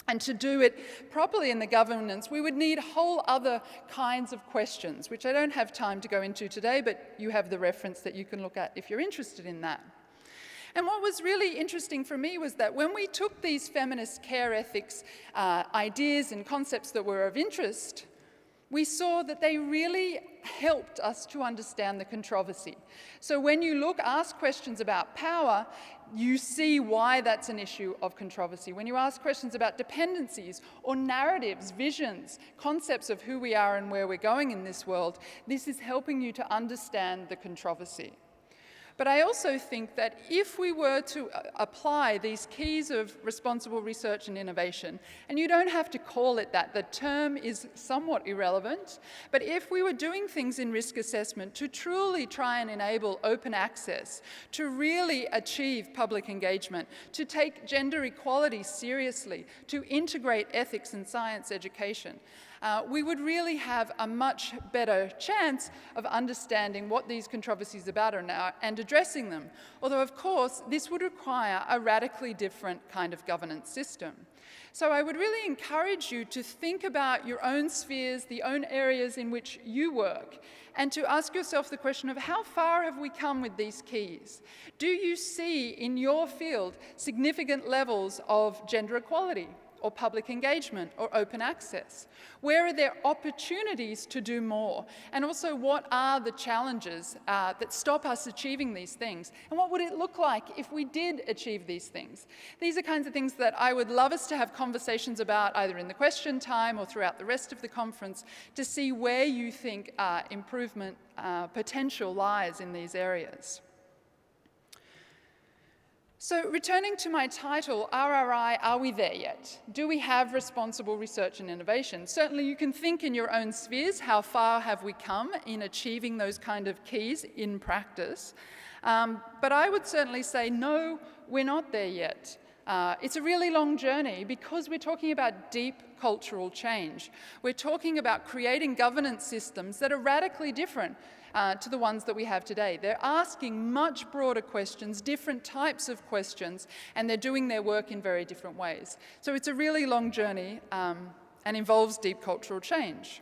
And to do it properly in the governance, we would need whole other kinds of questions, which I don't have time to go into today, but you have the reference that you can look at if you're interested in that. And what was really interesting for me was that when we took these feminist care ethics ideas and concepts that were of interest, we saw that they really helped us to understand the controversy. So when you ask questions about power, you see why that's an issue of controversy. When you ask questions about dependencies or narratives, visions, concepts of who we are and where we're going in this world, this is helping you to understand the controversy. But I also think that if we were to apply these keys of responsible research and innovation, and you don't have to call it that, the term is somewhat irrelevant, but if we were doing things in risk assessment to truly try and enable open access, to really achieve public engagement, to take gender equality seriously, to integrate ethics and science education, we would really have a much better chance of understanding what these controversies about are now and addressing them. Although, of course, this would require a radically different kind of governance system. So I would really encourage you to think about your own spheres, the own areas in which you work, and to ask yourself the question of how far have we come with these keys? Do you see in your field significant levels of gender equality, or public engagement, or open access? Where are there opportunities to do more? And also, what are the challenges that stop us achieving these things? And what would it look like if we did achieve these things? These are kinds of things that I would love us to have conversations about either in the question time or throughout the rest of the conference to see where you think improvement potential lies in these areas. So returning to my title, RRI, are we there yet? Do we have responsible research and innovation? Certainly you can think in your own spheres, how far have we come in achieving those kind of keys in practice? But I would certainly say, no, we're not there yet. It's a really long journey because we're talking about deep cultural change. We're talking about creating governance systems that are radically different to the ones that we have today. They're asking much broader questions, different types of questions, and they're doing their work in very different ways. So it's a really long journey and involves deep cultural change.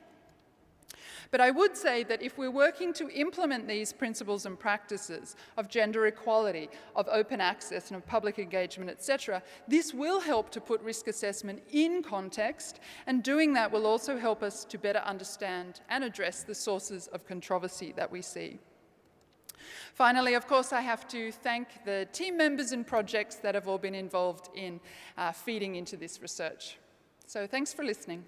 But I would say that if we're working to implement these principles and practices of gender equality, of open access and of public engagement, etc., this will help to put risk assessment in context, and doing that will also help us to better understand and address the sources of controversy that we see. Finally, of course, I have to thank the team members and projects that have all been involved in feeding into this research. So thanks for listening.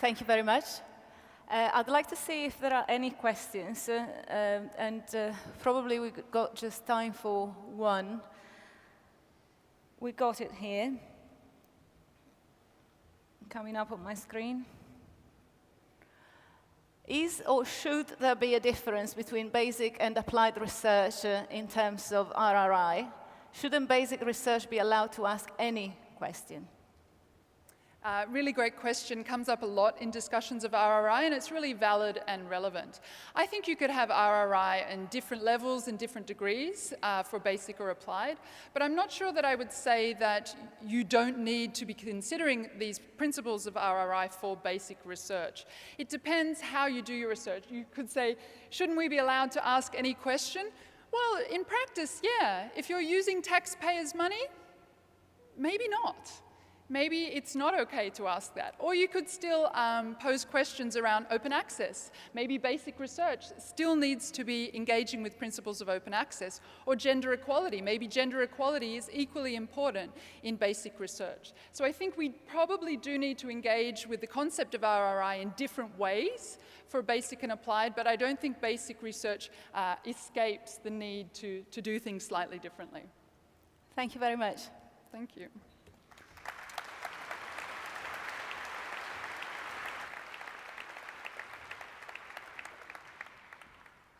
Thank you very much. I'd like to see if there are any questions, and probably we've got just time for one. We got it here, coming up on my screen. Is or should there be a difference between basic and applied research in terms of RRI? Shouldn't basic research be allowed to ask any question? Really great question, comes up a lot in discussions of RRI, and it's really valid and relevant. I think you could have RRI in different levels and different degrees for basic or applied, but I'm not sure that I would say that you don't need to be considering these principles of RRI for basic research. It depends how you do your research. You could say, shouldn't we be allowed to ask any question? Well, in practice, yeah. If you're using taxpayers' money, maybe not. Maybe it's not okay to ask that. Or you could still pose questions around open access. Maybe basic research still needs to be engaging with principles of open access. Or gender equality. Maybe gender equality is equally important in basic research. So I think we probably do need to engage with the concept of RRI in different ways for basic and applied, but I don't think basic research escapes the need to do things slightly differently. Thank you very much. Thank you.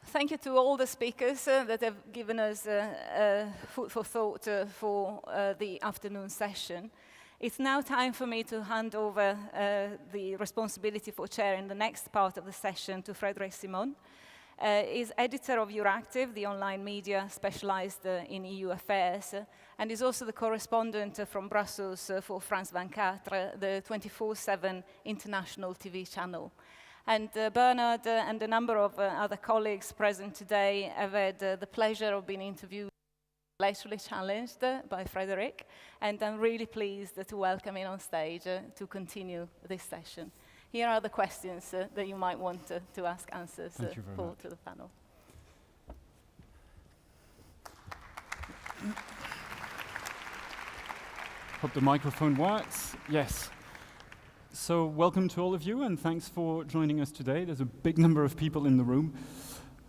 Thank you to all the speakers that have given us food for thought for the afternoon session. It's now time for me to hand over the responsibility for chairing the next part of the session to Frederic Simon. is editor of Euractiv, the online media specialized in EU affairs, and is also the correspondent from Brussels for France 24, the 24/7 international TV channel. And Bernard and a number of other colleagues present today have had the pleasure of being interviewed, intellectually challenged by Frederick, and I'm really pleased to welcome him on stage to continue this session. Here are the questions that you might want to ask answers to the panel. Hope the microphone works. Yes. So welcome to all of you, and thanks for joining us today. There's a big number of people in the room.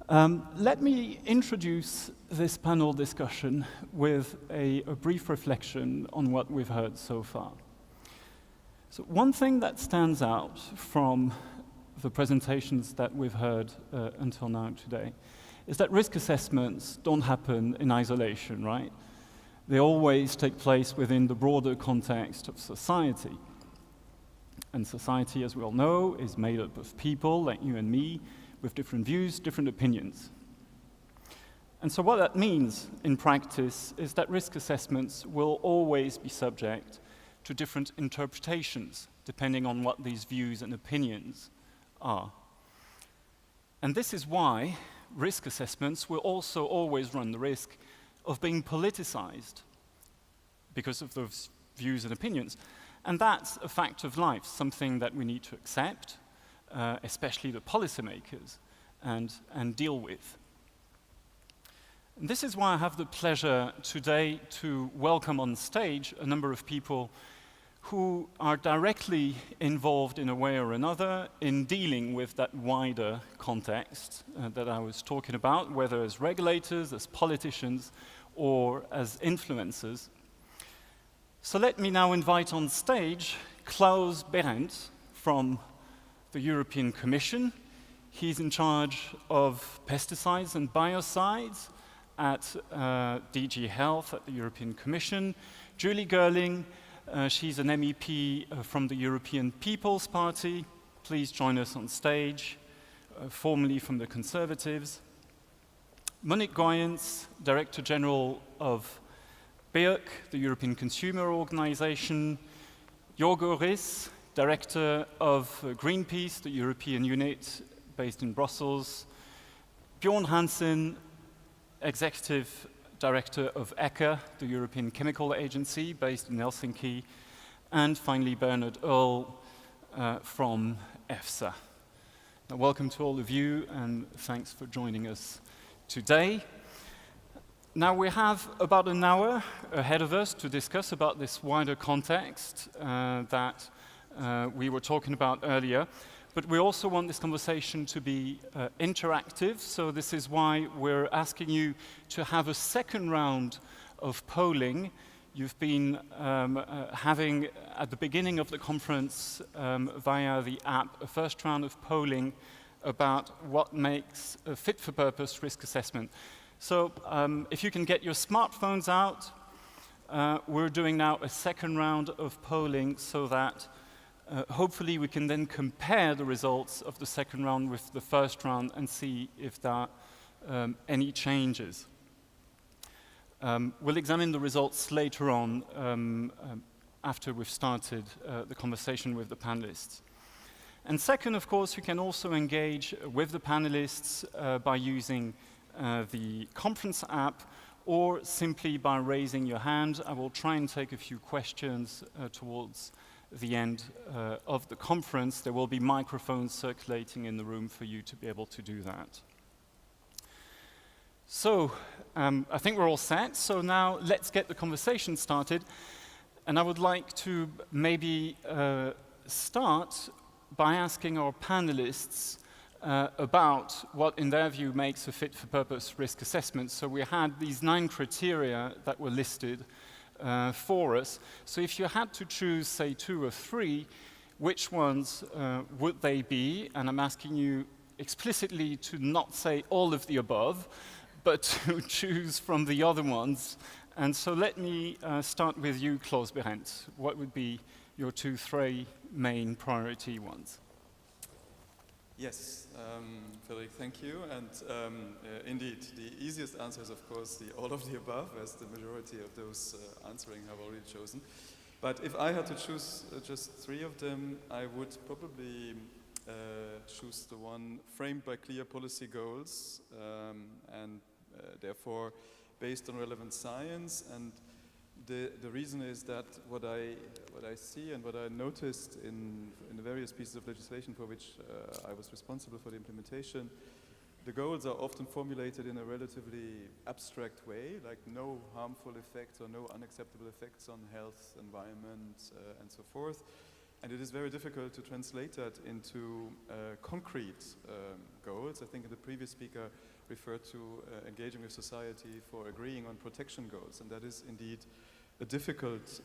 Let me introduce this panel discussion with a brief reflection on what we've heard so far. So one thing that stands out from the presentations that we've heard until now today is that risk assessments don't happen in isolation, right? They always take place within the broader context of society. And society, as we all know, is made up of people like you and me with different views, different opinions. And so what that means in practice is that risk assessments will always be subject to different interpretations, depending on what these views and opinions are. And this is why risk assessments will also always run the risk of being politicized because of those views and opinions. And that's a fact of life, something that we need to accept, especially the policymakers, and deal with. And this is why I have the pleasure today to welcome on stage a number of people who are directly involved in a way or another in dealing with that wider context that I was talking about, whether as regulators, as politicians, or as influencers. So let me now invite on stage Klaus Behrendt from the European Commission. He's in charge of pesticides and biocides at DG Health at the European Commission. Julie Girling, she's an MEP from the European People's Party. Please join us on stage, formerly from the Conservatives. Monique Goyens, Director General of BEOC, the European Consumer Organization. Jorgo Riss, Director of Greenpeace, the European unit based in Brussels. Bjorn Hansen, Executive Director of ECHA, the European Chemical Agency based in Helsinki. And finally, Bernard Earl from EFSA. Now, welcome to all of you, and thanks for joining us today. Now we have about an hour ahead of us to discuss about this wider context that we were talking about earlier, but we also want this conversation to be interactive, so this is why we're asking you to have a second round of polling. You've been having, at the beginning of the conference, via the app, a first round of polling about what makes a fit-for-purpose risk assessment. So if you can get your smartphones out, we're doing now a second round of polling so that hopefully we can then compare the results of the second round with the first round and see if there are any changes. We'll examine the results later on after we've started the conversation with the panelists. And second, of course, you can also engage with the panelists by using the conference app, or simply by raising your hand. I will try and take a few questions towards the end of the conference. There will be microphones circulating in the room for you to be able to do that. So, I think we're all set, so now let's get the conversation started. And I would like to maybe start by asking our panelists about what, in their view, makes a fit-for-purpose risk assessment. So we had these 9 criteria that were listed for us. So if you had to choose, say, 2 or 3, which ones would they be? And I'm asking you explicitly to not say all of the above, but to choose from the other ones. And so let me start with you, Klaus Behrendt. What would be your 2, 3 main priority ones? Yes, Philip, thank you. And indeed, the easiest answer is, of course, all of the above, as the majority of those answering have already chosen. But if I had to choose just 3 of them, I would probably choose the one framed by clear policy goals and therefore based on relevant science. And the reason is that what I see and what I noticed in the various pieces of legislation for which I was responsible for the implementation, the goals are often formulated in a relatively abstract way, like no harmful effects or no unacceptable effects on health, environment, and so forth. And it is very difficult to translate that into concrete goals. I think the previous speaker referred to engaging with society for agreeing on protection goals, and that is indeed a difficult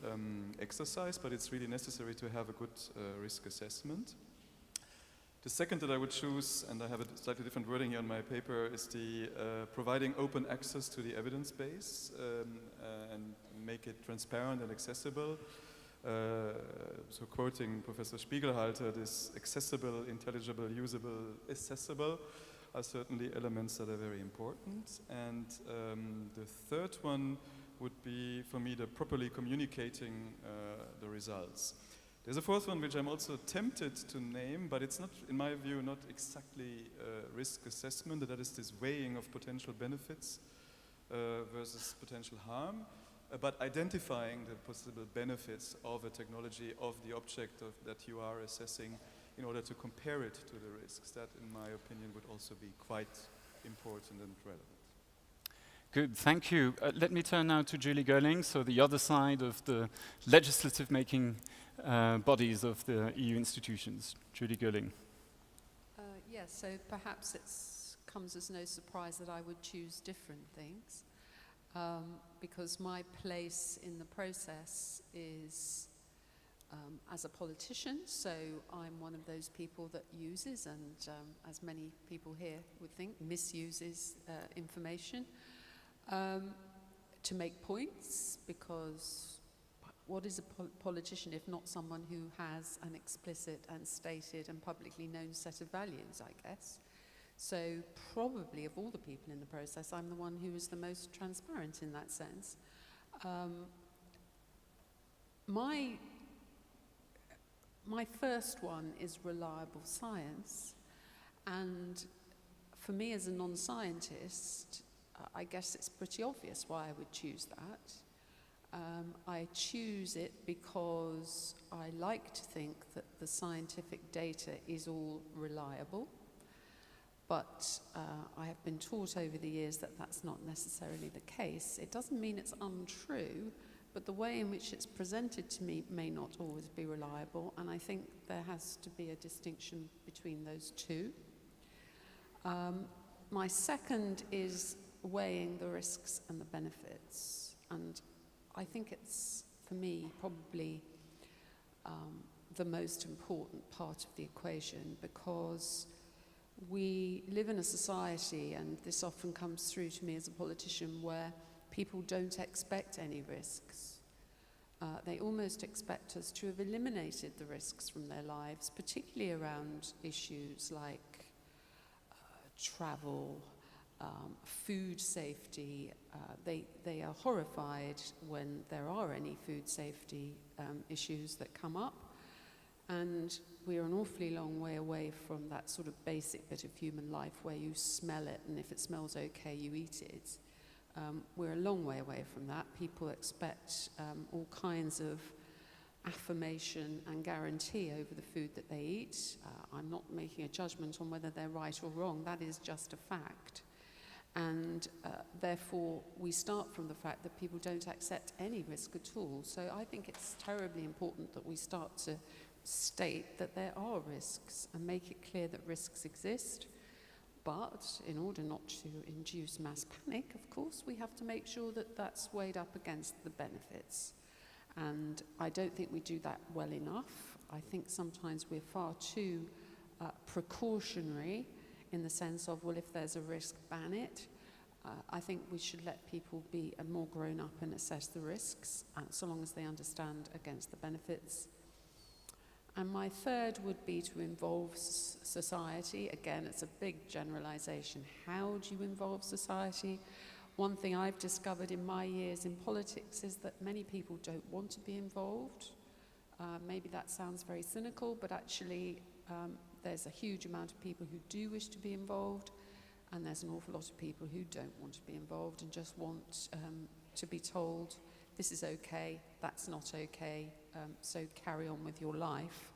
exercise, but it's really necessary to have a good risk assessment. The second that I would choose, and I have a slightly different wording here on my paper, is the providing open access to the evidence base and make it transparent and accessible. So quoting Professor Spiegelhalter, this accessible, intelligible, usable, accessible are certainly elements that are very important. And the third one would be, for me, the properly communicating the results. There's a fourth one which I'm also tempted to name, but it's not, in my view, not exactly risk assessment. That is this weighing of potential benefits versus potential harm, but identifying the possible benefits of a technology, of the object that you are assessing, in order to compare it to the risks. That, in my opinion, would also be quite important and relevant. Good, thank you. Let me turn now to Julie Gooding, so the other side of the legislative making bodies of the EU institutions. Trudy Gooding. Yes, so perhaps it comes as no surprise that I would choose different things, because my place in the process is as a politician, so I'm one of those people that uses, and as many people here would think, misuses information to make points, because what is a politician if not someone who has an explicit and stated and publicly known set of values, I guess. So probably of all the people in the process, I'm the one who is the most transparent in that sense. My first one is reliable science, and for me as a non-scientist, I guess it's pretty obvious why I would choose that. I choose it because I like to think that the scientific data is all reliable, but I have been taught over the years that that's not necessarily the case. It doesn't mean it's untrue, but the way in which it's presented to me may not always be reliable, and I think there has to be a distinction between those two. My second is weighing the risks and the benefits, and I think it's, for me, probably the most important part of the equation, because we live in a society, and this often comes through to me as a politician, where people don't expect any risks. They almost expect us to have eliminated the risks from their lives, particularly around issues like travel, food safety. They are horrified when there are any food safety issues that come up, and we're an awfully long way away from that sort of basic bit of human life where you smell it, and if it smells okay, you eat it. We're a long way away from that. People expect all kinds of affirmation and guarantee over the food that they eat. I'm not making a judgment on whether they're right or wrong. That is just a fact. And therefore, we start from the fact that people don't accept any risk at all. So I think it's terribly important that we start to state that there are risks and make it clear that risks exist. But in order not to induce mass panic, of course, we have to make sure that that's weighed up against the benefits. And I don't think we do that well enough. I think sometimes we're far too precautionary in the sense of, well, if there's a risk, ban it. I think we should let people be more grown up and assess the risks, so long as they understand against the benefits. And my third would be to involve society. Again, it's a big generalization. How do you involve society? One thing I've discovered in my years in politics is that many people don't want to be involved. Maybe that sounds very cynical, but actually there's a huge amount of people who do wish to be involved, and there's an awful lot of people who don't want to be involved and just want to be told, this is okay, that's not okay, so carry on with your life.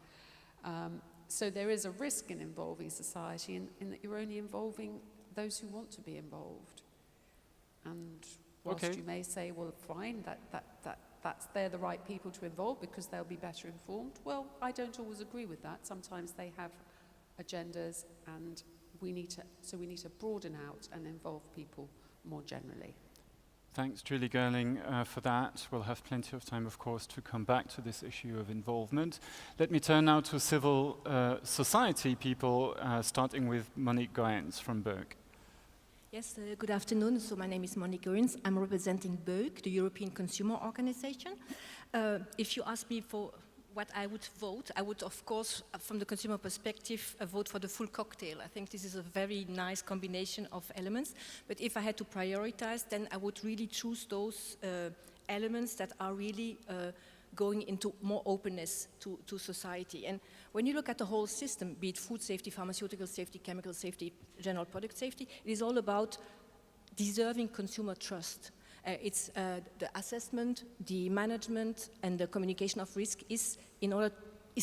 So there is a risk in involving society in that you're only involving those who want to be involved. And whilst you may say, well, fine, they're the right people to involve because they'll be better informed. Well, I don't always agree with that. Sometimes they have agendas, and we need to broaden out and involve people more generally. Thanks, Trudy Gooding, for that. We'll have plenty of time, of course, to come back to this issue of involvement. Let me turn now to civil society people, starting with Monique Goins from Berg. Yes, good afternoon. So my name is Monique Goins. I'm representing BEUC, the European Consumer Organization. If you ask me for what I would vote, I would, of course, from the consumer perspective, vote for the full cocktail. I think this is a very nice combination of elements. But if I had to prioritize, then I would really choose those elements that are really going into more openness to society. And when you look at the whole system, be it food safety, pharmaceutical safety, chemical safety, general product safety, it is all about deserving consumer trust. It's the assessment, the management, and the communication of risk is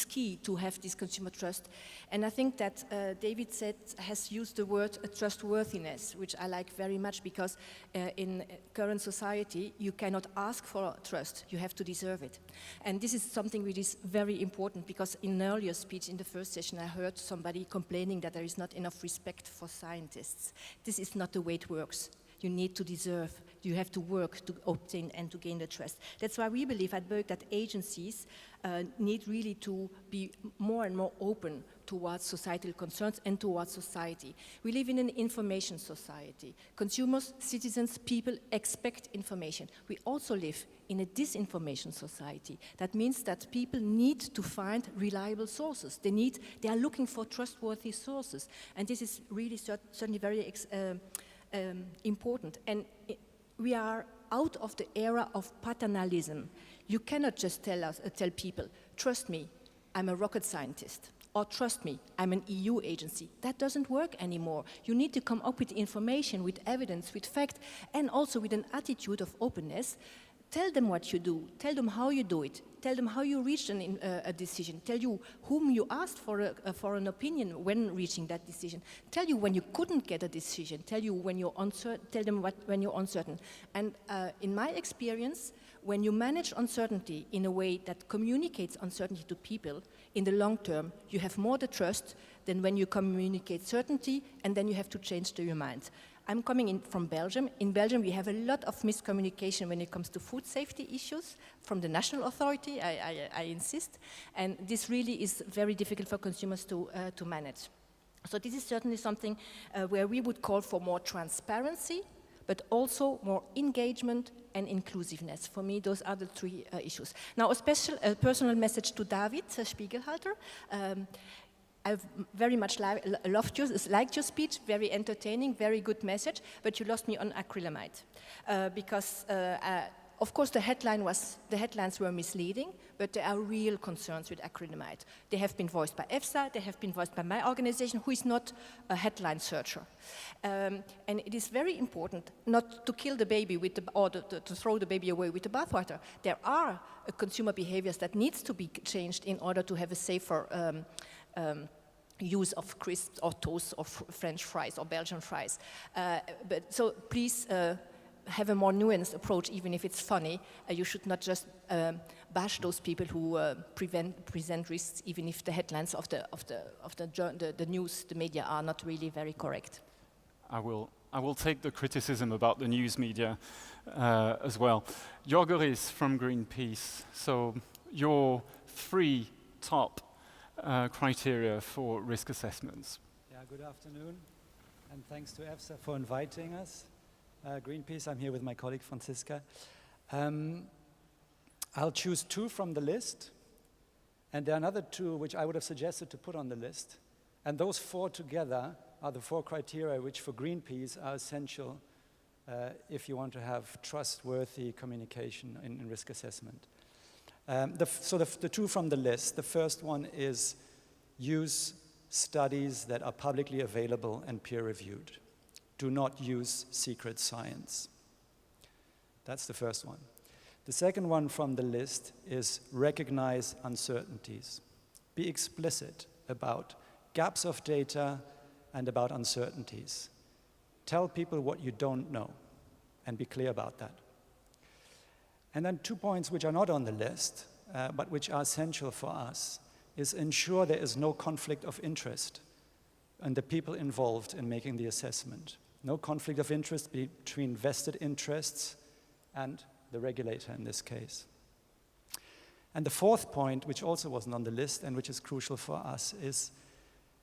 key to have this consumer trust. And I think that David has used the word trustworthiness, which I like very much, because in current society, you cannot ask for trust, you have to deserve it. And this is something which is very important, because in an earlier speech in the first session, I heard somebody complaining that there is not enough respect for scientists. This is not the way it works. You need to deserve, you have to work to obtain and to gain the trust. That's why we believe at BEUC that agencies need really to be more and more open towards societal concerns and towards society. We live in an information society. Consumers, citizens, people expect information. We also live in a disinformation society. That means that people need to find reliable sources. They are looking for trustworthy sources. And this is really certainly very important. And we are out of the era of paternalism. You cannot just tell people, trust me, I'm a rocket scientist, or trust me, I'm an EU agency. That doesn't work anymore. You need to come up with information, with evidence, with fact, and also with an attitude of openness. Tell them what you do, tell them how you do it, tell them how you reached a decision, tell you whom you asked for an opinion when reaching that decision, tell you when you couldn't get a decision, tell you when you're uncertain, tell them when you're uncertain. And in my experience, when you manage uncertainty in a way that communicates uncertainty to people, in the long term, you have more the trust than when you communicate certainty and then you have to change your mind. I'm coming in from Belgium. In Belgium, we have a lot of miscommunication when it comes to food safety issues from the national authority, I insist. And this really is very difficult for consumers to manage. So this is certainly something where we would call for more transparency, but also more engagement and inclusiveness. For me, those are the three issues. Now, a personal message to David Spiegelhalter. I've very much liked your speech, very entertaining, very good message, but you lost me on acrylamide. Because, of course, the headlines were misleading, but there are real concerns with acrylamide. They have been voiced by EFSA, they have been voiced by my organization, who is not a headline searcher. And it is very important not to kill the baby to throw the baby away with the bathwater. There are consumer behaviors that needs to be changed in order to have a safer use of crisps or toast or French fries or Belgian fries. So please have a more nuanced approach, even if it's funny. You should not just bash those people who present risks, even if the headlines of the news, the media, are not really very correct. I will take the criticism about the news media as well. Jorgoris from Greenpeace. So your 3 top criteria for risk assessments. Yeah, good afternoon, and thanks to EFSA for inviting us. Greenpeace, I'm here with my colleague Franziska. I'll choose 2 from the list, And there are another two which I would have suggested to put on the list. And those four together are the four criteria which for Greenpeace are essential if you want to have trustworthy communication in risk assessment. So the two from the list, the first one is use studies that are publicly available and peer-reviewed. Do not use secret science. That's the first one. The second one from the list is recognize uncertainties. Be explicit about gaps of data and about uncertainties. Tell people what you don't know and be clear about that. And then 2 points which are not on the list, but which are essential for us, is ensure there is no conflict of interest and the people involved in making the assessment. No conflict of interest between vested interests and the regulator in this case. And the fourth point, which also wasn't on the list and which is crucial for us, is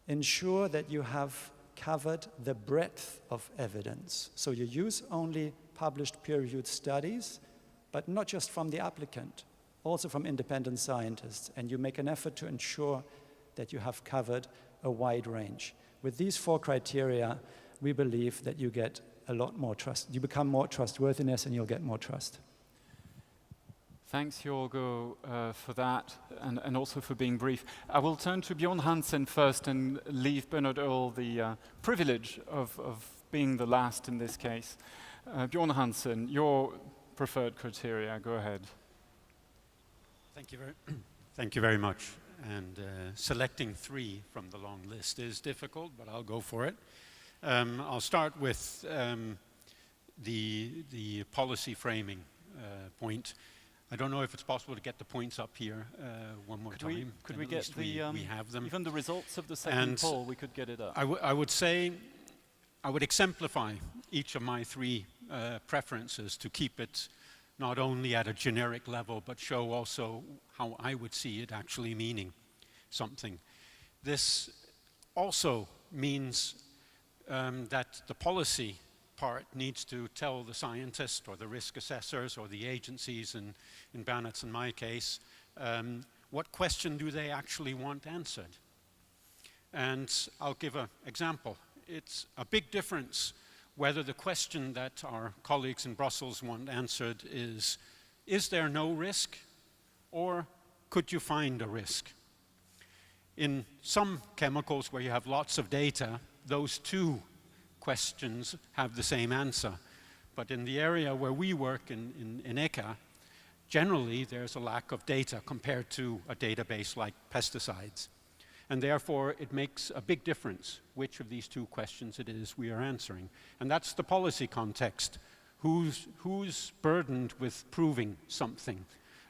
ensure that you have covered the breadth of evidence. So you use only published peer-reviewed studies, but not just from the applicant, also from independent scientists, and you make an effort to ensure that you have covered a wide range. With these four criteria, we believe that you get a lot more trust. You become more trustworthiness and you'll get more trust. Thanks, Jorgo, for that, and also for being brief. I will turn to Bjorn Hansen first and leave Bernard Earl the privilege of being the last in this case. Bjorn Hansen, your preferred criteria, go ahead. Thank you very much. And selecting 3 from the long list is difficult, but I'll go for it. I'll start with the policy framing point. I don't know if it's possible to get the points up here one more time. Could we get the we have them. Even the results of the second poll? We could get it up. I would say I would exemplify each of my 3 preferences to keep it not only at a generic level, but show also how I would see it actually meaning something. This also means that the policy part needs to tell the scientist or the risk assessors or the agencies, in Bernard's and my case, what question do they actually want answered. And I'll give an example. It's a big difference whether the question that our colleagues in Brussels want answered is there no risk, or could you find a risk? In some chemicals where you have lots of data, those 2 questions have the same answer. But in the area where we work in ECHA, generally there's a lack of data compared to a database like pesticides. And therefore it makes a big difference which of these 2 questions it is we are answering. And that's the policy context. Who's burdened with proving something,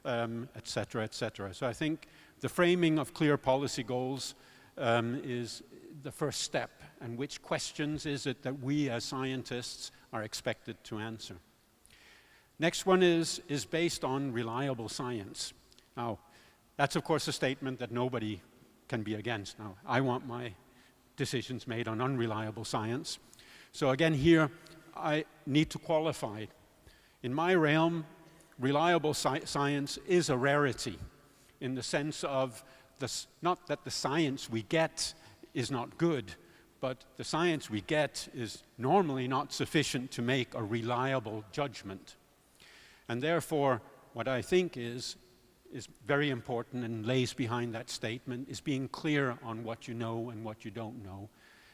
et cetera, et cetera. So I think the framing of clear policy goals is the first step, and which questions is it that we as scientists are expected to answer. Next one is based on reliable science. Now, that's of course a statement that nobody can be against. Now, I want my decisions made on unreliable science. So again here, I need to qualify. In my realm, reliable science is a rarity in the sense of not that the science we get is not good, but the science we get is normally not sufficient to make a reliable judgment. And therefore, what I think is very important and lays behind that statement is being clear on what you know and what you don't know.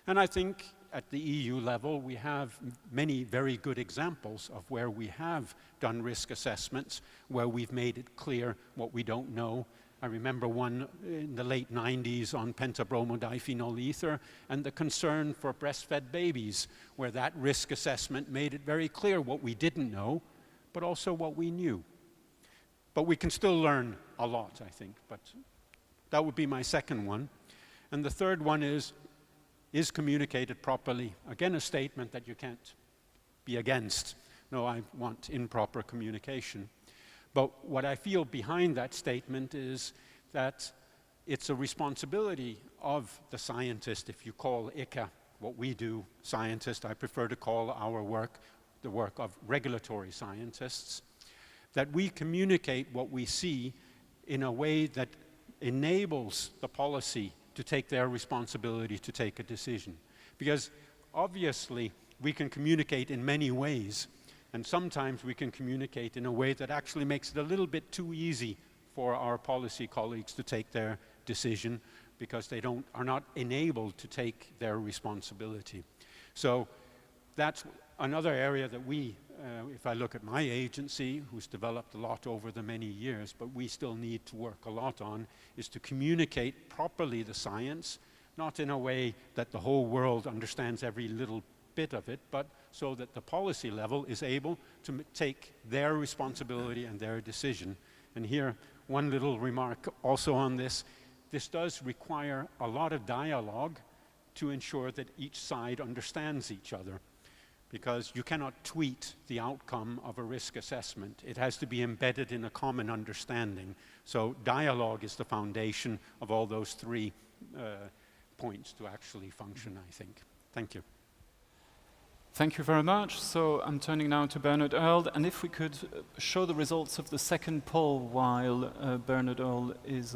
And I think at the EU level, we have many very good examples of where we have done risk assessments, where we've made it clear what we don't know. I remember one in the late 90s on pentabromodiphenyl ether and the concern for breastfed babies, where that risk assessment made it very clear what we didn't know, but also what we knew. But we can still learn a lot, I think. But that would be my second one. And the third one is communicated properly. Again, a statement that you can't be against. No, I want improper communication. But what I feel behind that statement is that it's a responsibility of the scientist. If you call ICA what we do scientist, I prefer to call our work the work of regulatory scientists, that we communicate what we see in a way that enables the policy to take their responsibility to take a decision. Because obviously we can communicate in many ways, and sometimes we can communicate in a way that actually makes it a little bit too easy for our policy colleagues to take their decision because they are not enabled to take their responsibility. So that's another area that we, if I look at my agency, who's developed a lot over the many years, but we still need to work a lot on, is to communicate properly the science, not in a way that the whole world understands every little bit of it, but so that the policy level is able to take their responsibility and their decision. And here, one little remark also on this. This does require a lot of dialogue to ensure that each side understands each other, because you cannot tweet the outcome of a risk assessment. It has to be embedded in a common understanding. So dialogue is the foundation of all those three points to actually function, I think. Thank you. Thank you very much. So I'm turning now to Bernard Earle, and if we could show the results of the second poll while Bernard Earle is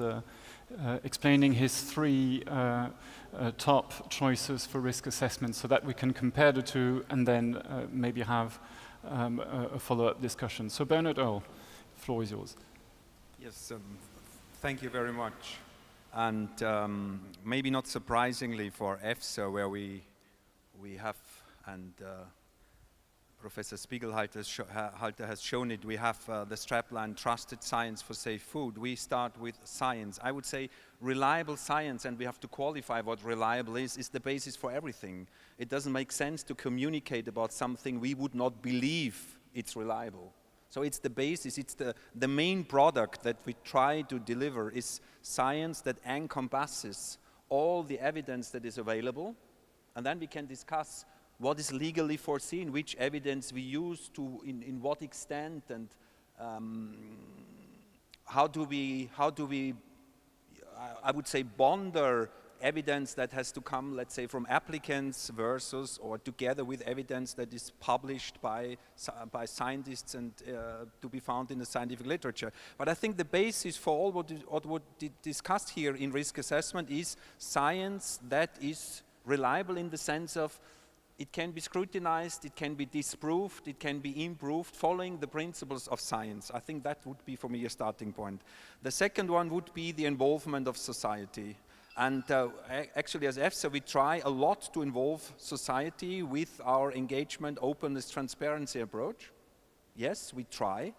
explaining his three top choices for risk assessment so that we can compare the two and then maybe have a follow-up discussion. So Bernard Earle, the floor is yours. Yes, thank you very much. And maybe not surprisingly for EFSA, where we have, and Professor Spiegelhalter has shown it, we have the strapline Trusted Science for Safe Food. We start with science. I would say reliable science, and we have to qualify what reliable is the basis for everything. It doesn't make sense to communicate about something we would not believe it's reliable. So it's the basis, it's the main product that we try to deliver is science that encompasses all the evidence that is available, and then we can discuss what is legally foreseen, which evidence we use to, in what extent, and how do we, I would say, bonder evidence that has to come, let's say, from applicants versus, or together with evidence that is published by scientists and to be found in the scientific literature. But I think the basis for all what we discussed here in risk assessment is science that is reliable in the sense of it can be scrutinized, it can be disproved, it can be improved following the principles of science. I think that would be, for me, a starting point. The second one would be the involvement of society. And actually, as EFSA, we try a lot to involve society with our engagement, openness, transparency approach. Yes, we try.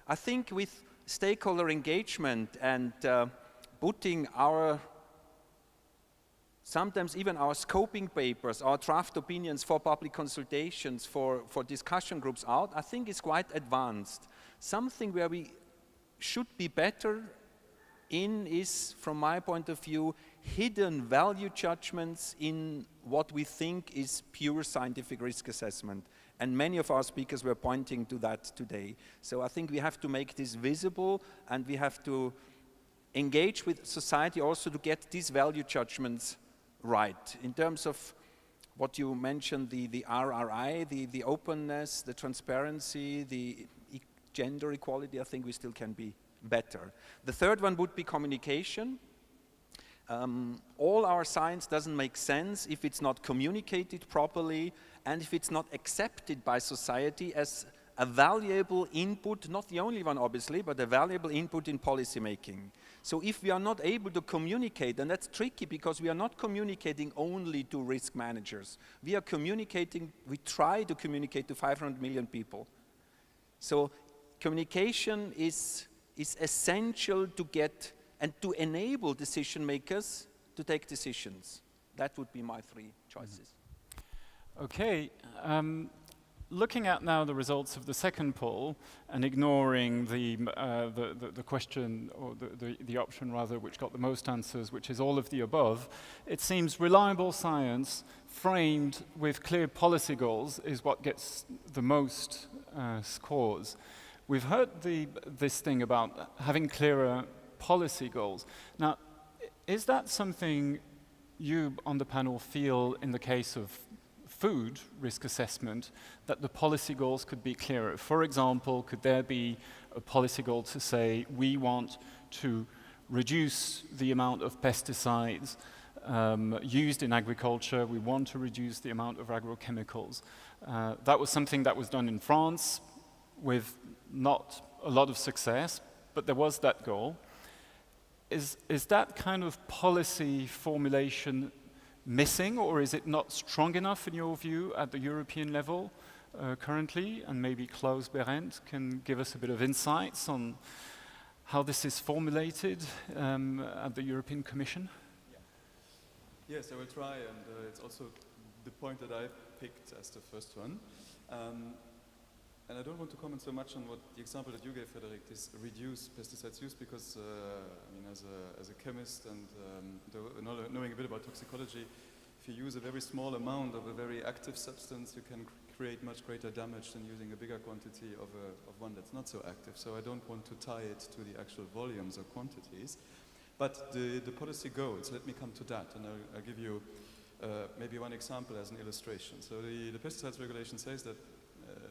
I think with stakeholder engagement and putting our sometimes even our scoping papers, our draft opinions for public consultations, for discussion groups out, I think is quite advanced. Something where we should be better in is, from my point of view, hidden value judgments in what we think is pure scientific risk assessment. And many of our speakers were pointing to that today. So I think we have to make this visible, and we have to engage with society also to get these value judgments right. In terms of what you mentioned, the RRI, the openness, the transparency, the gender equality, I think we still can be better. The third one would be communication. All our science doesn't make sense if it's not communicated properly and if it's not accepted by society as a valuable input, not the only one obviously, but a valuable input in policy making. So if we are not able to communicate, and that's tricky because we are not communicating only to risk managers. We are communicating, we try to communicate to 500 million people. So communication is essential to get and to enable decision makers to take decisions. That would be my three choices. Okay. Looking at now the results of the second poll and ignoring the question, or the option rather, which got the most answers, which is all of the above, it seems reliable science framed with clear policy goals is what gets the most scores. We've heard this thing about having clearer policy goals. Now, is that something you on the panel feel in the case of food risk assessment, that the policy goals could be clearer? For example, could there be a policy goal to say we want to reduce the amount of pesticides used in agriculture. We want to reduce the amount of agrochemicals. That was something that was done in France with not a lot of success, but there was that goal. Is that kind of policy formulation missing, or is it not strong enough in your view at the European level currently? And maybe Klaus Behrendt can give us a bit of insights on how this is formulated at the European Commission? Yes, I will try, and it's also the point that I picked as the first one. And I don't want to comment so much on what the example that you gave, Frederick, is reduce pesticides use, because I mean, as a chemist and knowing a bit about toxicology, if you use a very small amount of a very active substance, you can create much greater damage than using a bigger quantity of one that's not so active. So I don't want to tie it to the actual volumes or quantities. But the policy goals, let me come to that, and I'll give you maybe one example as an illustration. So the pesticides regulation says that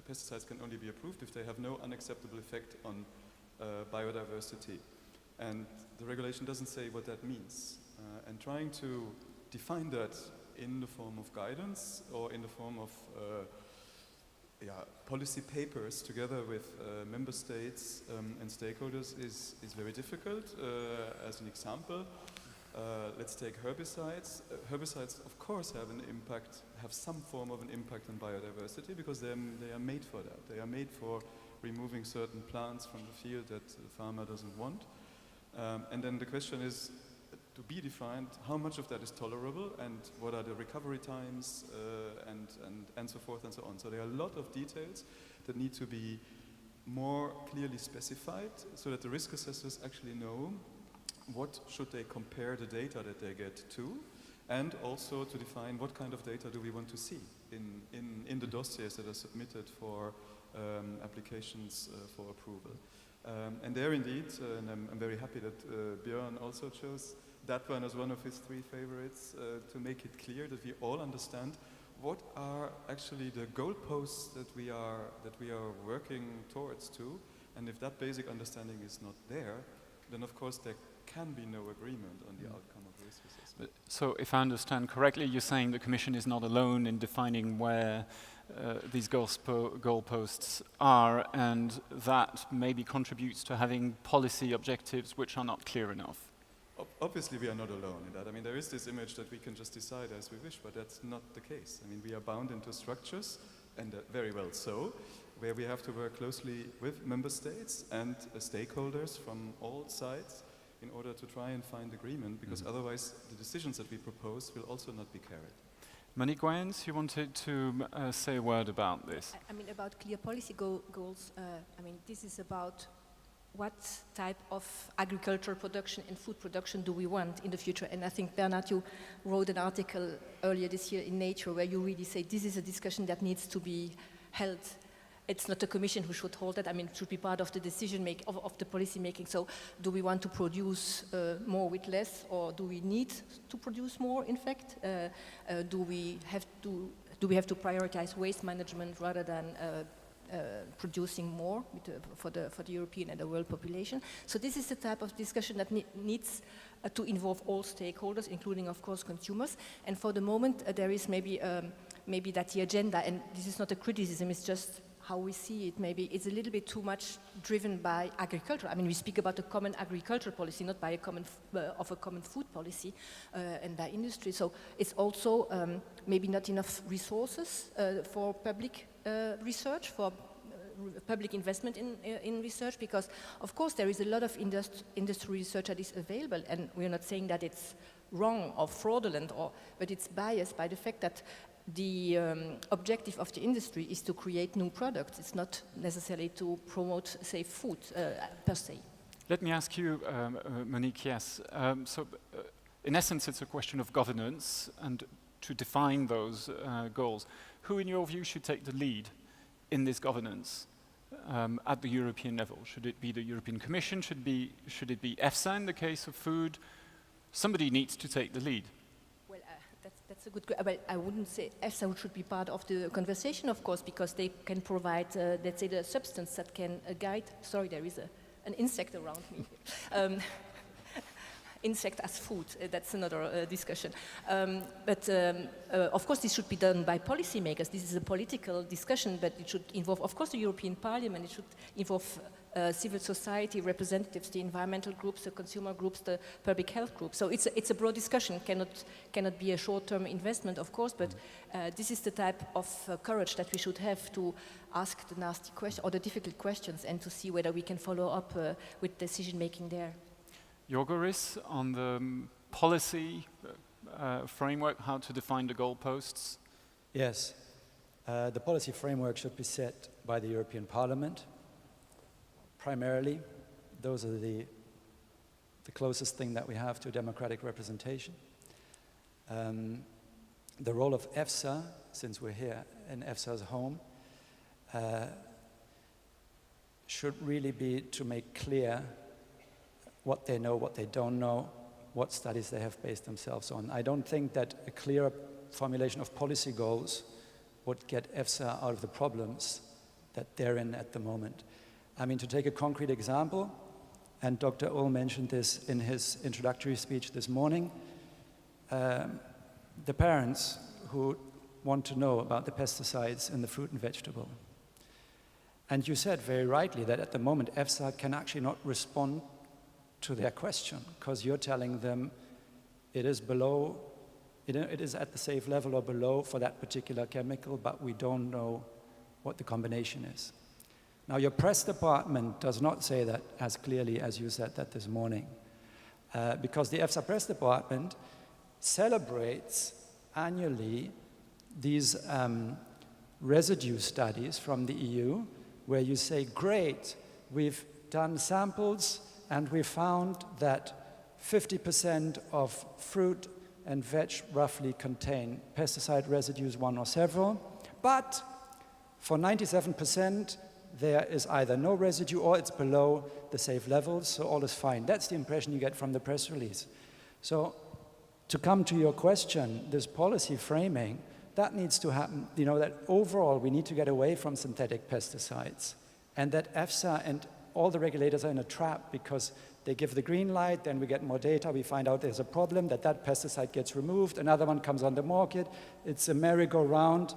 pesticides can only be approved if they have no unacceptable effect on biodiversity. And the regulation doesn't say what that means. And trying to define that in the form of guidance or in the form of policy papers together with member states and stakeholders is very difficult. As an example, let's take herbicides. Herbicides, of course, have some form of an impact on biodiversity because they are made for that. They are made for removing certain plants from the field that the farmer doesn't want. And then the question is to be defined how much of that is tolerable and what are the recovery times and so forth and so on. So there are a lot of details that need to be more clearly specified so that the risk assessors actually know what should they compare the data that they get to, and also to define what kind of data do we want to see in the dossiers that are submitted for applications for approval. And there indeed, and I'm very happy that Björn also chose that one as one of his 3 favorites to make it clear that we all understand what are actually the goalposts that we are working towards to, and if that basic understanding is not there, then of course there can be no agreement on the outcome of risk assessment. So if I understand correctly, you're saying the Commission is not alone in defining where these goalposts are, and that maybe contributes to having policy objectives which are not clear enough. Obviously we are not alone in that. I mean, there is this image that we can just decide as we wish, but that's not the case. I mean, we are bound into structures, and very well so, where we have to work closely with member states and stakeholders from all sides in order to try and find agreement, because otherwise the decisions that we propose will also not be carried. Monique Wayans, you wanted to say a word about this. I mean, about clear policy goals, I mean, this is about what type of agricultural production and food production do we want in the future. And I think, Bernard, you wrote an article earlier this year in Nature where you really say this is a discussion that needs to be held. It's not the Commission who should hold it. I mean, it should be part of the decision making, of the policy making. So do we want to produce more with less, or do we need to produce more, in fact? Do we have to prioritize waste management rather than producing more for the European and the world population? So this is the type of discussion that needs to involve all stakeholders, including, of course, consumers. And for the moment, there is maybe that the agenda, and this is not a criticism, it's just how we see it, maybe it's a little bit too much driven by agriculture. I mean, we speak about a common agriculture policy, not by a common food policy and by industry. So it's also maybe not enough resources for public research, for public investment in research, because of course there is a lot of industry research that is available, and we're not saying that it's wrong or fraudulent, but it's biased by the fact that the objective of the industry is to create new products. It's not necessarily to promote safe food per se. Let me ask you, Monique, yes. In essence, it's a question of governance and to define those goals. Who, in your view, should take the lead in this governance at the European level? Should it be the European Commission? Should it be EFSA in the case of food? Somebody needs to take the lead. Well, that's a good question. Well, I wouldn't say EFSA should be part of the conversation, of course, because they can provide, let's say, the substance that can guide. Sorry, there is an insect around me. insect as food. That's another discussion. Of course, this should be done by policymakers. This is a political discussion, but it should involve, of course, the European Parliament. It should involve civil society representatives, the environmental groups, the consumer groups, the public health groups. So it's a broad discussion. Cannot be a short-term investment, of course, but this is the type of courage that we should have to ask the nasty questions or the difficult questions and to see whether we can follow up with decision-making there. Jorgoris, on the policy framework, how to define the goalposts? Yes. The policy framework should be set by the European Parliament. Primarily, those are the closest thing that we have to democratic representation. The role of EFSA, since we're here in EFSA's home, should really be to make clear what they know, what they don't know, what studies they have based themselves on. I don't think that a clearer formulation of policy goals would get EFSA out of the problems that they're in at the moment. I mean, to take a concrete example, and Dr. Ull mentioned this in his introductory speech this morning, the parents who want to know about the pesticides in the fruit and vegetable. And you said very rightly that at the moment EFSA can actually not respond to their question, because you're telling them it is below, it is at the safe level or below for that particular chemical, but we don't know what the combination is. Now, your press department does not say that as clearly as you said that this morning, because the EFSA press department celebrates annually these residue studies from the EU, where you say, great, we've done samples and we found that 50% of fruit and veg roughly contain pesticide residues, one or several, but for 97%, there is either no residue or it's below the safe levels, so all is fine. That's the impression you get from the press release. So to come to your question, this policy framing, that needs to happen, you know, that overall we need to get away from synthetic pesticides, and that EFSA and all the regulators are in a trap because they give the green light, then we get more data, we find out there's a problem, that pesticide gets removed, another one comes on the market, it's a merry-go-round,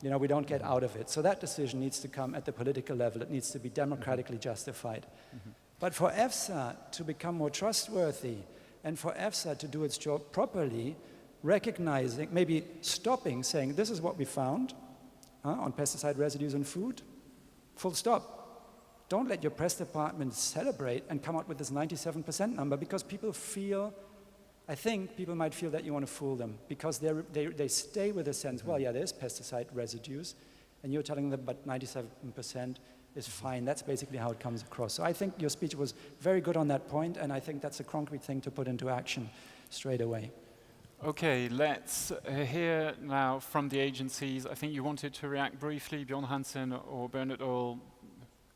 you know, we don't get out of it. So that decision needs to come at the political level. It needs to be democratically justified. But for EFSA to become more trustworthy and for EFSA to do its job properly, recognizing, maybe stopping, saying, this is what we found on pesticide residues in food, full stop. Don't let your press department celebrate and come out with this 97% number, because people feel, I think people might feel that you want to fool them, because they stay with a sense, well, yeah, there's pesticide residues, and you're telling them, but 97% is fine. That's basically how it comes across. So I think your speech was very good on that point, and I think that's a concrete thing to put into action straight away. Okay, let's hear now from the agencies. I think you wanted to react briefly, Bjorn Hansen or Bernard Ull,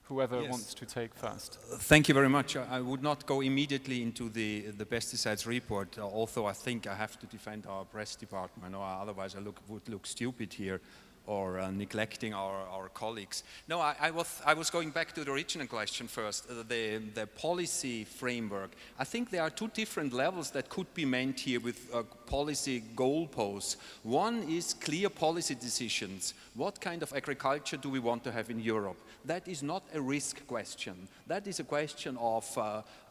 whoever wants to take first. Thank you very much. I would not go immediately into the pesticides report, although I think I have to defend our press department, or otherwise I would look stupid here, or neglecting our colleagues. No, I was going back to the original question first, the policy framework. I think there are two different levels that could be meant here with policy goalposts. One is clear policy decisions. What kind of agriculture do we want to have in Europe? That is not a risk question. That is a question of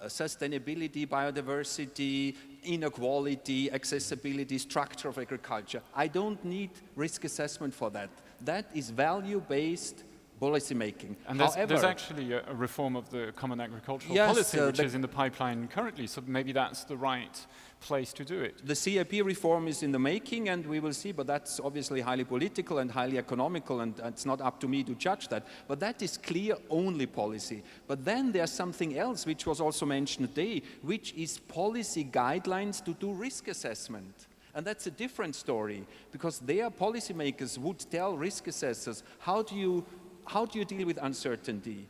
sustainability, biodiversity, inequality, accessibility, structure of agriculture. I don't need risk assessment for that. That is value-based policy making. And there's actually a reform of the common agricultural policy, which is in the pipeline currently, so maybe that's the right place to do it. The CAP reform is in the making, and we will see, but that's obviously highly political and highly economical, and it's not up to me to judge that. But that is clear only policy. But then there's something else which was also mentioned today, which is policy guidelines to do risk assessment. And that's a different story, because their policymakers would tell risk assessors, how do you deal with uncertainty?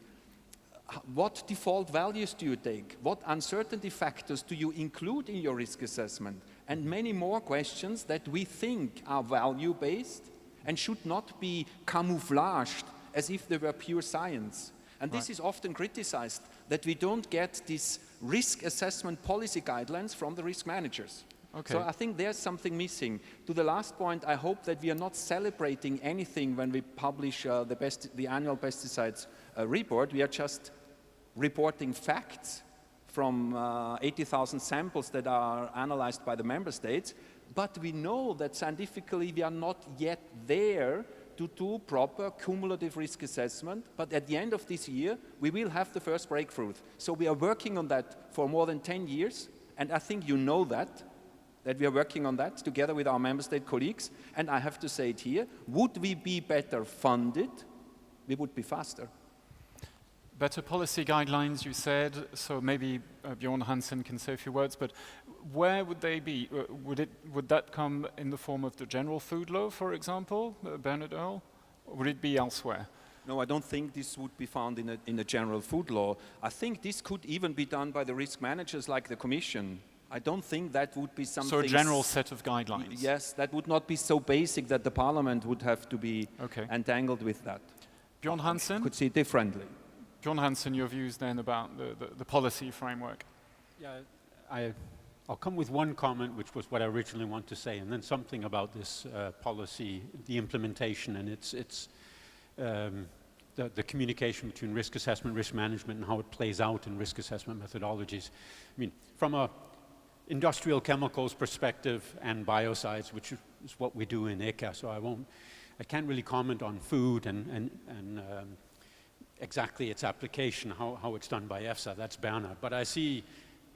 What default values do you take? What uncertainty factors do you include in your risk assessment? And many more questions that we think are value-based and should not be camouflaged as if they were pure science. And this is often criticized, that we don't get this risk assessment policy guidelines from the risk managers. Okay. So I think there's something missing. To the last point, I hope that we are not celebrating anything when we publish the annual pesticides report. We are just reporting facts from 80,000 samples that are analyzed by the member states. But we know that scientifically we are not yet there to do proper cumulative risk assessment. But at the end of this year, we will have the first breakthrough. So we are working on that for more than 10 years. And I think you know that we are working on that together with our member state colleagues. And I have to say it here, would we be better funded? We would be faster. Better policy guidelines, you said, so maybe Bjorn Hansen can say a few words, but where would they be? Would that come in the form of the general food law, for example, Bernard Earl? Or would it be elsewhere? No, I don't think this would be found in a general food law. I think this could even be done by the risk managers like the Commission. I don't think that would be something... So a general set of guidelines? Yes, that would not be so basic that the Parliament would have to be entangled with that. Bjorn Hansen? Could see it differently. Bjorn Hansen, your views then about the policy framework? Yeah, I'll come with one comment, which was what I originally wanted to say, and then something about this policy, the implementation, and the communication between risk assessment, risk management, and how it plays out in risk assessment methodologies. I mean, from a industrial chemicals perspective and biocides, which is what we do in ECHA, so I can't really comment on food and exactly its application, how it's done by EFSA, that's Bernard. But I see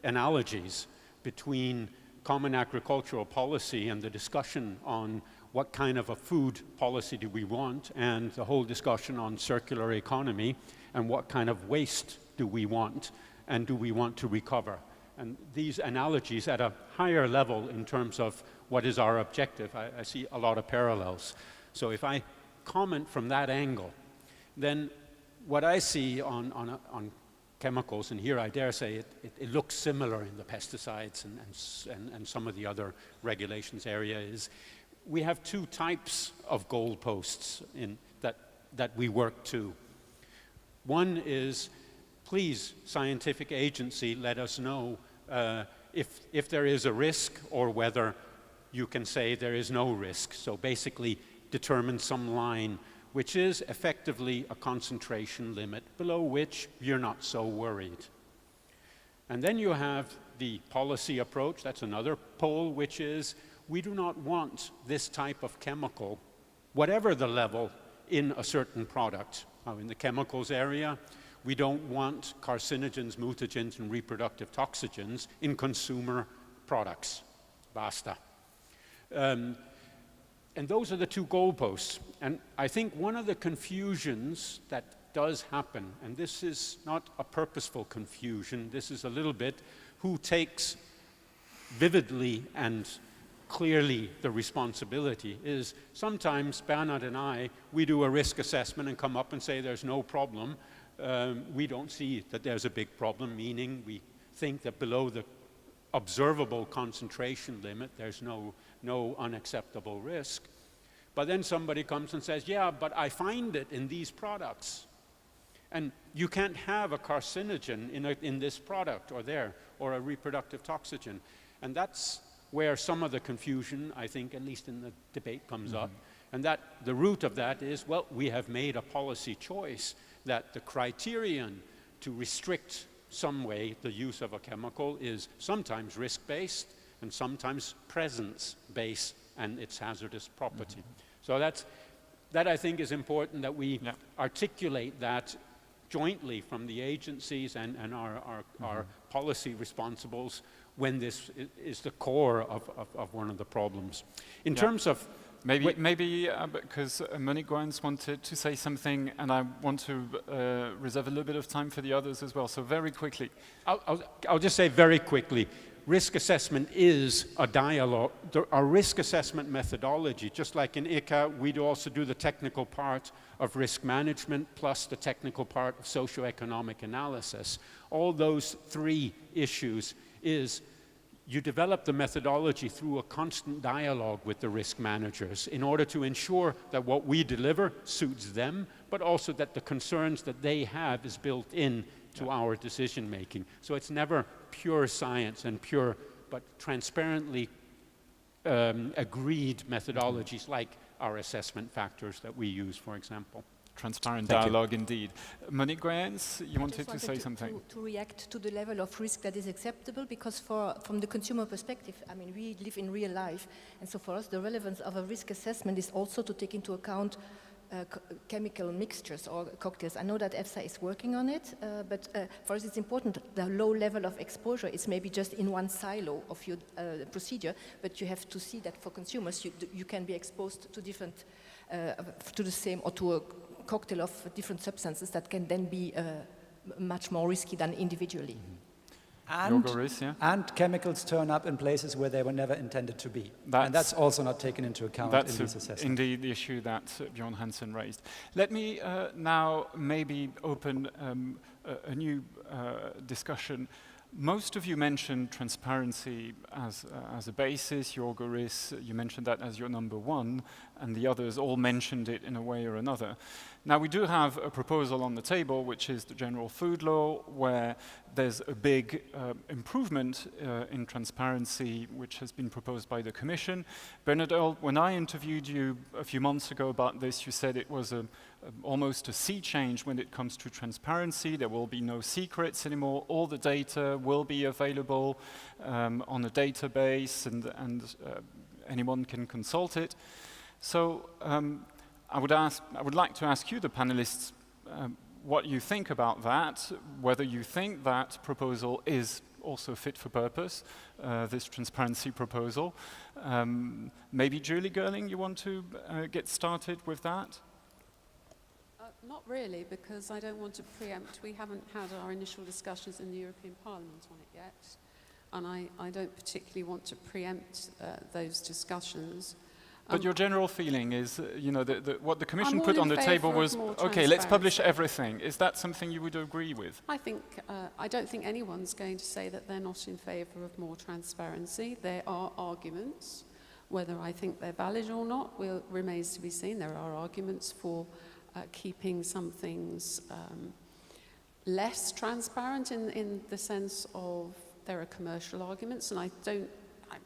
analogies between common agricultural policy and the discussion on what kind of a food policy do we want, and the whole discussion on circular economy, and what kind of waste do we want, and do we want to recover. And these analogies at a higher level in terms of what is our objective, I see a lot of parallels. So if I comment from that angle, then what I see on chemicals, and here I dare say it looks similar in the pesticides and some of the other regulations area, is we have two types of goalposts that we work to. One is, please, scientific agency, let us know if there is a risk or whether you can say there is no risk. So basically determine some line which is effectively a concentration limit below which you're not so worried. And then you have the policy approach, that's another pole, which is we do not want this type of chemical, whatever the level, in a certain product. Now, in the chemicals area, we don't want carcinogens, mutagens, and reproductive toxogens in consumer products. Basta. And those are the two goalposts. And I think one of the confusions that does happen, and this is not a purposeful confusion, this is a little bit who takes vividly and clearly the responsibility, is sometimes Bernard and I, we do a risk assessment and come up and say there's no problem. We don't see that there's a big problem, meaning we think that below the observable concentration limit, there's no unacceptable risk. But then somebody comes and says, yeah, but I find it in these products. And you can't have a carcinogen in this product or there, or a reproductive toxogen. And that's where some of the confusion, I think, at least in the debate, comes up. And that the root of that is, well, we have made a policy choice that the criterion to restrict some way the use of a chemical is sometimes risk-based and sometimes presence-based and its hazardous property. So that I think is important that we articulate that jointly from the agencies and our policy responsibles when this is the core of one of the problems. In terms of... Maybe because Monique Goins wanted to say something, and I want to reserve a little bit of time for the others as well. So very quickly. I'll just say very quickly, risk assessment is a dialogue. Our risk assessment methodology, just like in ICA, we also do the technical part of risk management plus the technical part of socioeconomic analysis. All those three issues is you develop the methodology through a constant dialogue with the risk managers in order to ensure that what we deliver suits them, but also that the concerns that they have is built in to our decision making. So it's never pure science and pure, but transparently agreed methodologies like our assessment factors that we use, for example. Transparent Thank dialogue indeed. Monique Grayens, you wanted to say something? To react to the level of risk that is acceptable, because from the consumer perspective, I mean, we live in real life, and so for us the relevance of a risk assessment is also to take into account chemical mixtures or cocktails. I know that EFSA is working on it, but for us it's important the low level of exposure is maybe just in one silo of your procedure, but you have to see that for consumers you can be exposed to different, to the same or to a cocktail of different substances that can then be much more risky than individually. And chemicals turn up in places where they were never intended to be. And that's also not taken into account in these assessments. That's indeed the issue that Bjorn Hansen raised. Let me now maybe open a new discussion. Most of you mentioned transparency as a basis. Jorgo Riss, you mentioned that as your number one, and the others all mentioned it in a way or another. Now, we do have a proposal on the table, which is the General Food Law, where there's a big improvement in transparency, which has been proposed by the Commission. Bernard Earl, when I interviewed you a few months ago about this, you said it was almost a sea change when it comes to transparency. There will be no secrets anymore. All the data will be available on a database, and anyone can consult it. So I would like to ask you, the panelists, what you think about that, whether you think that proposal is also fit for purpose, this transparency proposal. Maybe Julie Gerling, you want to get started with that? Not really, because I don't want to preempt. We haven't had our initial discussions in the European Parliament on it yet, and I don't particularly want to preempt those discussions. But your general feeling is, you know, what the Commission put on the table was, okay, let's publish everything. Is that something you would agree with? I don't think anyone's going to say that they're not in favour of more transparency. There are arguments. Whether I think they're valid or not remains to be seen. There are arguments for keeping some things less transparent in the sense of there are commercial arguments, and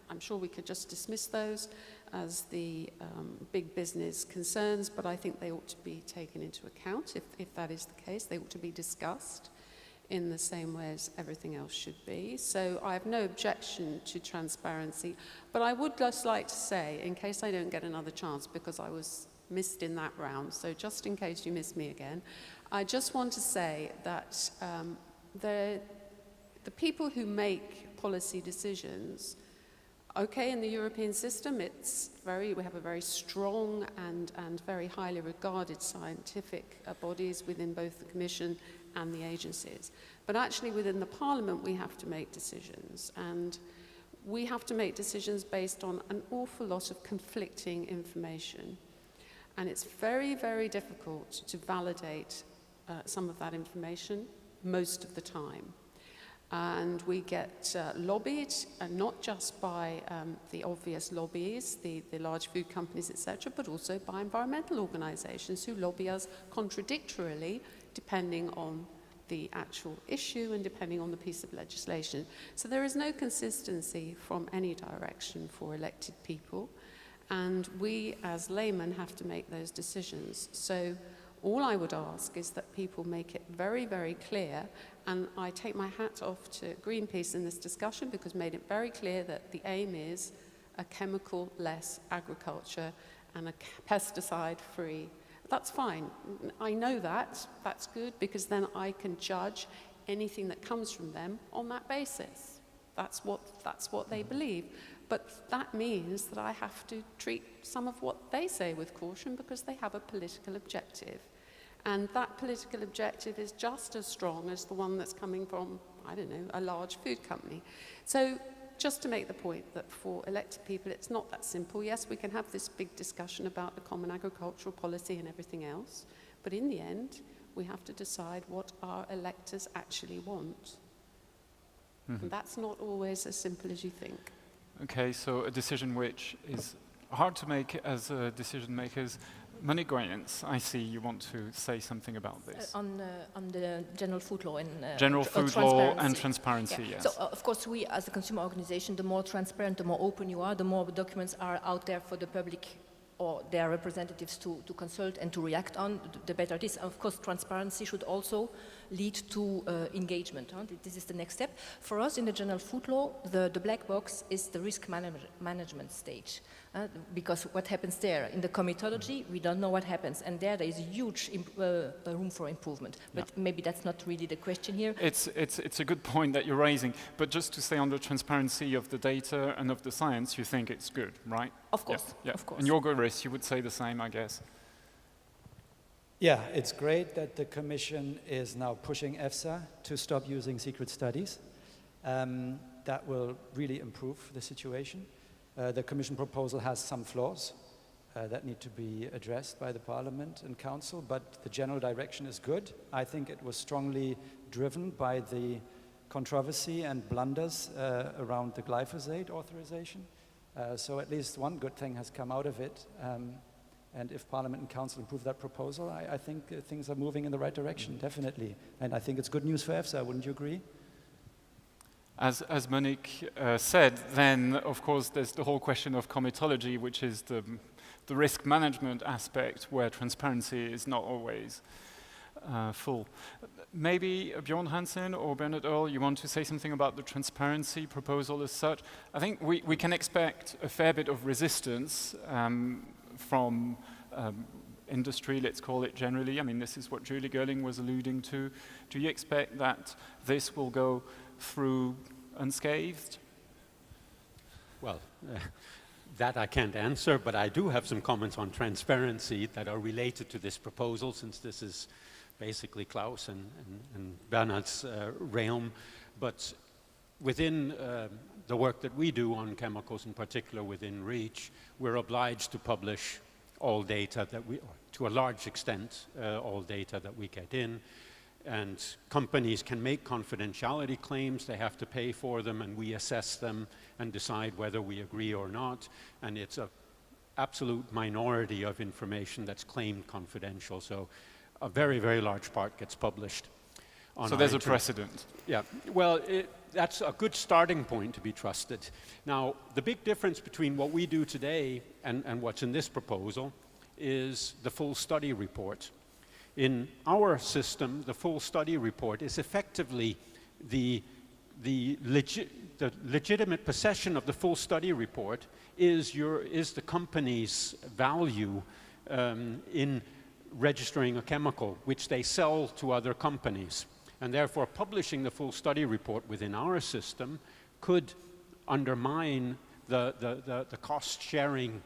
I'm sure we could just dismiss those as the big business concerns, but I think they ought to be taken into account if that is the case. They ought to be discussed in the same way as everything else should be. So I have no objection to transparency, but I would just like to say, in case I don't get another chance, because I was missed in that round, so just in case you miss me again, I just want to say that the people who make policy decisions, okay, in the European system, we have a very strong and very highly regarded scientific bodies within both the Commission and the agencies. But actually within the Parliament, we have to make decisions, and we have to make decisions based on an awful lot of conflicting information. And it's very, very difficult to validate some of that information most of the time. And we get lobbied, and not just by the obvious lobbies, the large food companies, etc., but also by environmental organizations who lobby us contradictorily, depending on the actual issue and depending on the piece of legislation. So there is no consistency from any direction for elected people, and we as laymen have to make those decisions. So all I would ask is that people make it very, very clear, and I take my hat off to Greenpeace in this discussion because made it very clear that the aim is a chemical-less agriculture and a pesticide-free. That's fine. I know that. That's good, because then I can judge anything that comes from them on that basis. That's what they believe. But that means that I have to treat some of what they say with caution because they have a political objective. And that political objective is just as strong as the one that's coming from, I don't know, a large food company. So just to make the point that for elected people, it's not that simple. Yes, we can have this big discussion about the common agricultural policy and everything else, but in the end, we have to decide what our electors actually want. Mm-hmm. And that's not always as simple as you think. Okay, so a decision which is hard to make as decision makers. Monique Goyens, I see you want to say something about this. On the general food law and general food law and transparency, yeah. yes. So of course we as a consumer organization, the more transparent, the more open you are, the more documents are out there for the public or their representatives to consult and to react on, the better it is. Of course, transparency should also lead to engagement. Huh? This is the next step. For us in the general food law, the black box is the risk management stage. Because what happens there, in the comitology, we don't know what happens. And there is huge room for improvement. But maybe that's not really the question here. It's a good point that you're raising. But just to say on the transparency of the data and of the science, you think it's good, right? Of course, yeah. of course. And Jorgoris, you would say the same, I guess. Yeah, it's great that the Commission is now pushing EFSA to stop using secret studies. That will really improve the situation. The Commission proposal has some flaws that need to be addressed by the Parliament and Council, but the general direction is good. I think it was strongly driven by the controversy and blunders around the glyphosate authorization. So at least one good thing has come out of it. And if Parliament and Council approve that proposal, I think things are moving in the right direction, definitely. And I think it's good news for EFSA, wouldn't you agree? As Monique said, then of course there's the whole question of comitology, which is the risk management aspect where transparency is not always full. Maybe Bjorn Hansen or Bernard Earl, you want to say something about the transparency proposal as such? I think we can expect a fair bit of resistance from industry, let's call it generally. I mean, this is what Trudy Gooding was alluding to. Do you expect that this will go through unscathed? Well, that I can't answer, but I do have some comments on transparency that are related to this proposal, since this is basically Klaus and Bernard's realm. But within the work that we do on chemicals, in particular within REACH, we're obliged to publish all data that we, to a large extent, all data that we get in. And companies can make confidentiality claims, they have to pay for them, and we assess them and decide whether we agree or not. And it's an absolute minority of information that's claimed confidential. So a very, very large part gets published. So there's a precedent. Yeah, well, that's a good starting point to be trusted. Now, the big difference between what we do today and what's in this proposal is the full study report. In our system, the full study report is effectively the legitimate possession of the full study report is the company's value in registering a chemical, which they sell to other companies. And therefore, publishing the full study report within our system could undermine the cost-sharing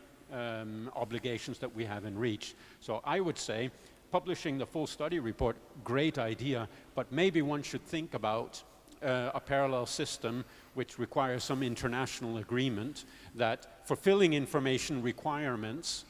obligations that we have in REACH. So I would say, publishing the full study report, great idea, but maybe one should think about a parallel system which requires some international agreement that fulfilling information requirements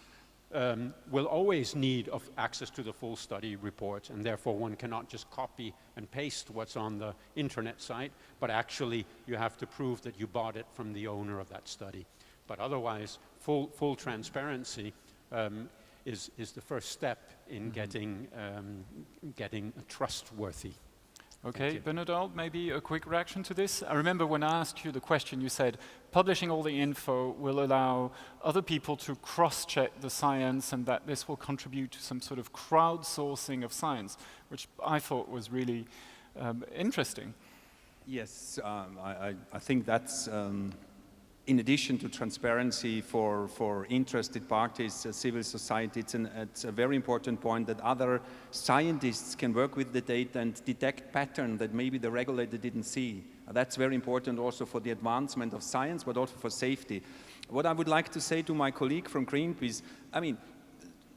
will always need access to the full study report, and therefore one cannot just copy and paste what's on the internet site, but actually you have to prove that you bought it from the owner of that study. But otherwise, full transparency is the first step in getting trustworthy. Okay, Bernard, maybe a quick reaction to this. I remember when I asked you the question, you said publishing all the info will allow other people to cross-check the science and that this will contribute to some sort of crowdsourcing of science, which I thought was really interesting. Yes, I think that's in addition to transparency for interested parties, civil society, it's a very important point that other scientists can work with the data and detect patterns that maybe the regulator didn't see. That's very important also for the advancement of science, but also for safety. What I would like to say to my colleague from Greenpeace, I mean,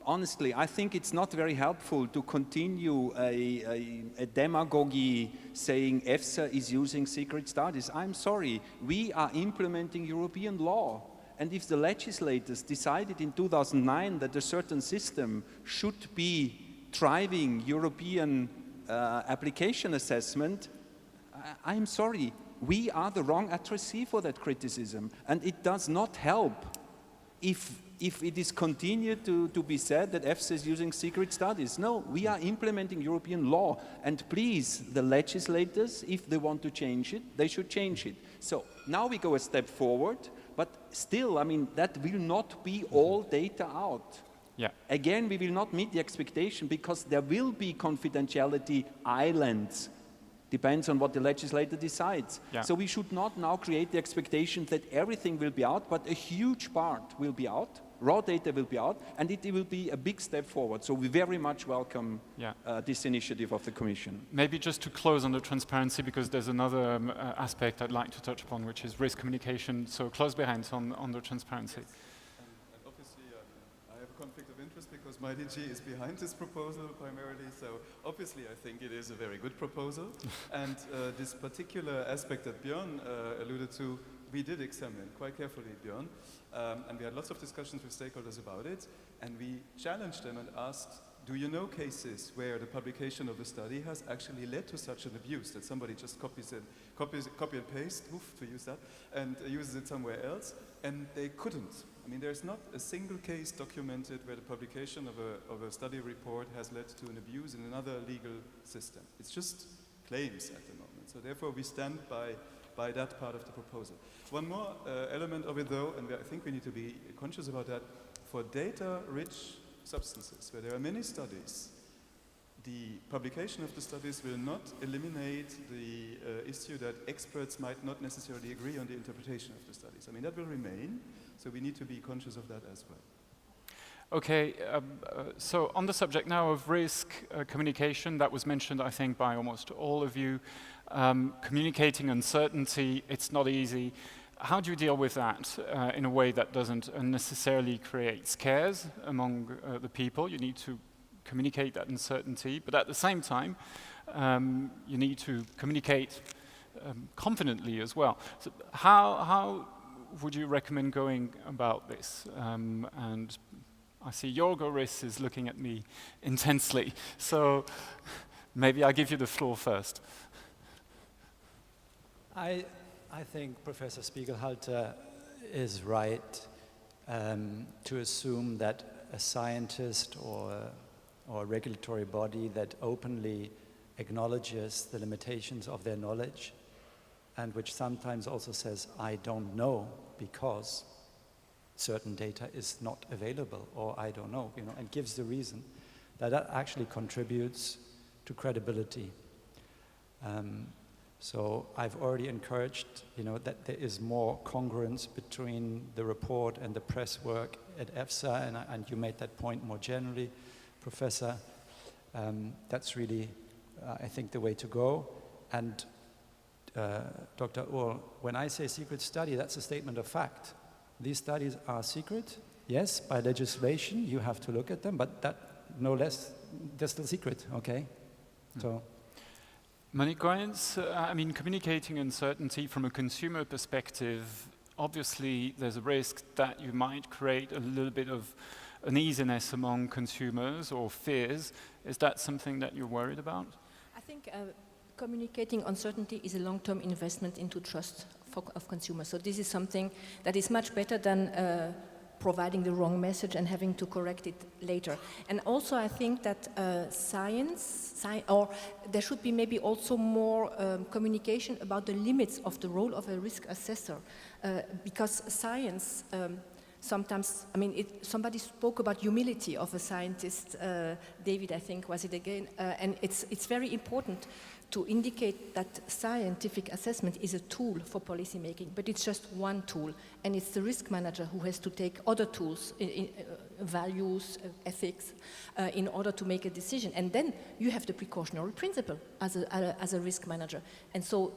honestly, I think it's not very helpful to continue a demagogy saying EFSA is using secret studies. I'm sorry, we are implementing European law. And if the legislators decided in 2009 that a certain system should be driving European application assessment, I'm sorry, we are the wrong addressee for that criticism. And it does not help if if it is continued to be said that EFSA is using secret studies. No, we are implementing European law, and please, the legislators, if they want to change it, they should change it. So now we go a step forward, but still, I mean, that will not be all data out. Yeah. Again, we will not meet the expectation because there will be confidentiality islands. Depends on what the legislator decides. Yeah. So we should not now create the expectation that everything will be out, but a huge part will be out, raw data will be out, and it will be a big step forward. So we very much welcome this initiative of the Commission. Maybe just to close on the transparency, because there's another aspect I'd like to touch upon, which is risk communication. So close behind on the transparency. And obviously, I have a conflict of interest because my DG is behind this proposal primarily, so obviously I think it is a very good proposal. And this particular aspect that Björn alluded to, we did examine quite carefully, Björn, and we had lots of discussions with stakeholders about it, and we challenged them and asked, do you know cases where the publication of a study has actually led to such an abuse, that somebody just copy and paste, to use that, and uses it somewhere else, and they couldn't. I mean, there's not a single case documented where the publication of a study report has led to an abuse in another legal system. It's just claims at the moment. So therefore, we stand by that part of the proposal. One more element of it, though, and I think we need to be conscious about that, for data-rich substances, where there are many studies, the publication of the studies will not eliminate the issue that experts might not necessarily agree on the interpretation of the studies. I mean, that will remain, so we need to be conscious of that as well. Okay, so on the subject now of risk communication, that was mentioned, I think, by almost all of you. Communicating uncertainty, it's not easy. How do you deal with that in a way that doesn't necessarily create scares among the people? You need to communicate that uncertainty, but at the same time, you need to communicate confidently as well. So how would you recommend going about this? And I see Jorgo Riss is looking at me intensely, so maybe I'll give you the floor first. I think Professor Spiegelhalter is right to assume that a scientist or a regulatory body that openly acknowledges the limitations of their knowledge and which sometimes also says, I don't know because certain data is not available, or I don't know, and gives the reason, that actually contributes to credibility. So I've already encouraged, that there is more congruence between the report and the press work at EFSA, and you made that point more generally, Professor. That's really, I think, the way to go. And Dr. Uhl, when I say secret study, that's a statement of fact. These studies are secret, yes, by legislation, you have to look at them, but that, no less, they're still secret, okay? So. Monique Goyens, I mean, communicating uncertainty from a consumer perspective, obviously there's a risk that you might create a little bit of uneasiness among consumers or fears. Is that something that you're worried about? I think communicating uncertainty is a long-term investment into trust of consumers. So this is something that is much better than providing the wrong message and having to correct it later. And also I think that or there should be maybe also more communication about the limits of the role of a risk assessor, because science sometimes, I mean, somebody spoke about humility of a scientist, David, I think, was it again, and it's very important to indicate that scientific assessment is a tool for policy making, but it's just one tool, and it's the risk manager who has to take other tools, values, ethics, in order to make a decision. And then you have the precautionary principle as a risk manager. And so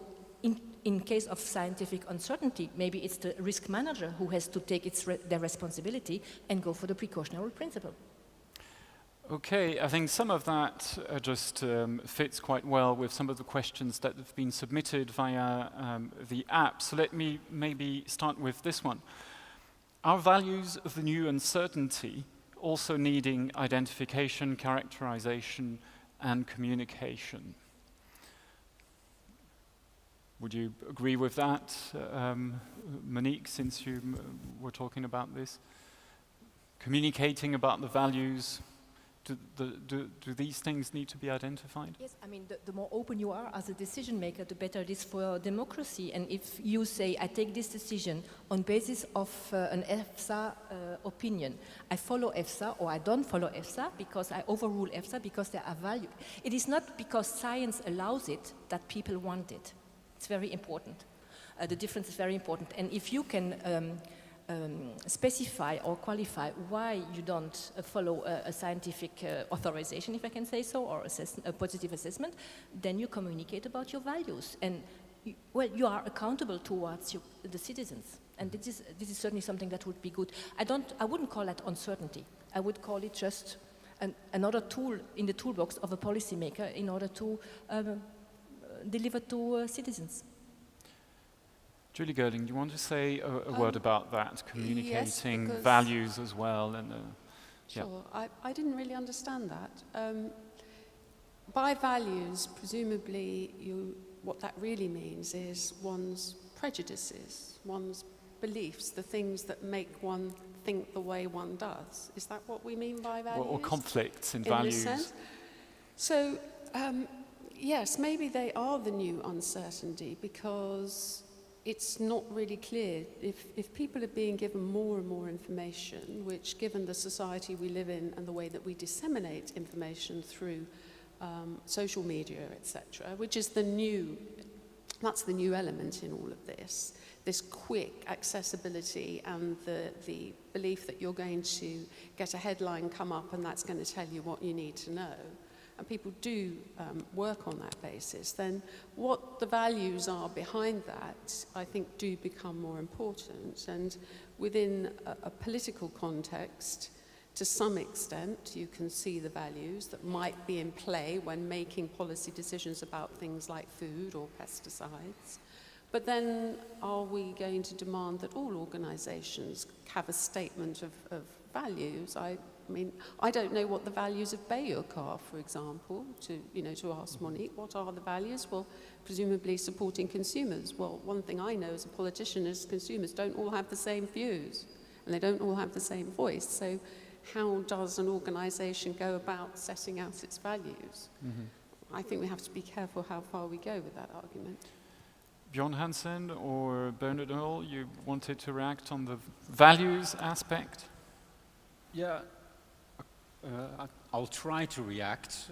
in case of scientific uncertainty, maybe it's the risk manager who has to take their responsibility and go for the precautionary principle. Okay, I think some of that just fits quite well with some of the questions that have been submitted via the app. So let me maybe start with this one. Are values of the new uncertainty also needing identification, characterization, and communication? Would you agree with that, Monique, since you were talking about this? communicating about the values? Do these things need to be identified? Yes, I mean, the more open you are as a decision maker, the better it is for democracy. And if you say, I take this decision on basis of an EFSA opinion, I follow EFSA or I don't follow EFSA because I overrule EFSA because they are valued. It is not because science allows it that people want it. It's very important. The difference is very important. And if you can specify or qualify why you don't follow a scientific authorization, if I can say so, or a positive assessment, then you communicate about your values. And you are accountable towards the citizens. And this is certainly something that would be good. I wouldn't call that uncertainty. I would call it just another tool in the toolbox of a policymaker in order to deliver to citizens. Trudy Gooding, do you want to say a word about that, communicating yes, values as well? And, sure, yeah. I didn't really understand that. By values, presumably, what that really means is one's prejudices, one's beliefs, the things that make one think the way one does. Is that what we mean by values? Or conflicts in values. This sense? So, yes, maybe they are the new uncertainty because it's not really clear. If people are being given more and more information, which given the society we live in and the way that we disseminate information through social media, etc., which is that's the new element in all of this quick accessibility and the belief that you're going to get a headline come up and that's going to tell you what you need to know. And people do work on that basis, then what the values are behind that, I think, do become more important. And within a political context, to some extent, you can see the values that might be in play when making policy decisions about things like food or pesticides. But then are we going to demand that all organizations have a statement of values? I mean, I don't know what the values of Bayuk are, for example, to ask Monique, what are the values? Well, presumably supporting consumers. Well, one thing I know as a politician is consumers don't all have the same views, and they don't all have the same voice. So how does an organization go about setting out its values? Mm-hmm. I think we have to be careful how far we go with that argument. Bjorn Hansen or Bernard Earl, you wanted to react on the values aspect? Yeah. I'll try to react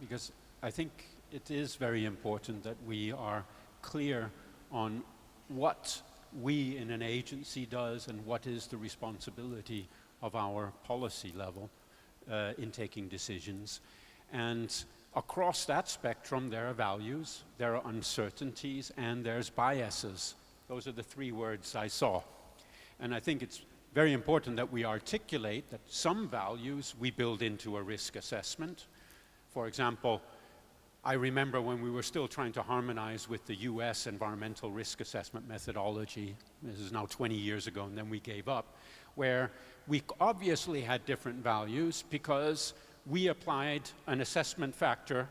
because I think it is very important that we are clear on what we in an agency does and what is the responsibility of our policy level in taking decisions. And across that spectrum, there are values, there are uncertainties, and there's biases. Those are the three words I saw. And I think it's very important that we articulate that some values we build into a risk assessment. For example, I remember when we were still trying to harmonize with the US environmental risk assessment methodology, this is now 20 years ago, and then we gave up, where we obviously had different values because we applied an assessment factor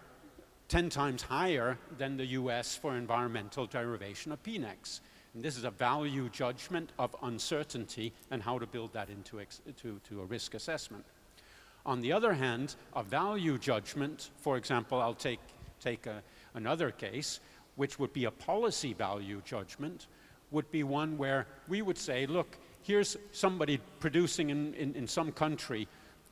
10 times higher than the US for environmental derivation of PNEX. And this is a value judgment of uncertainty and how to build that into a risk assessment. On the other hand, a value judgment, for example, I'll take another case, which would be a policy value judgment, would be one where we would say, look, here's somebody producing in some country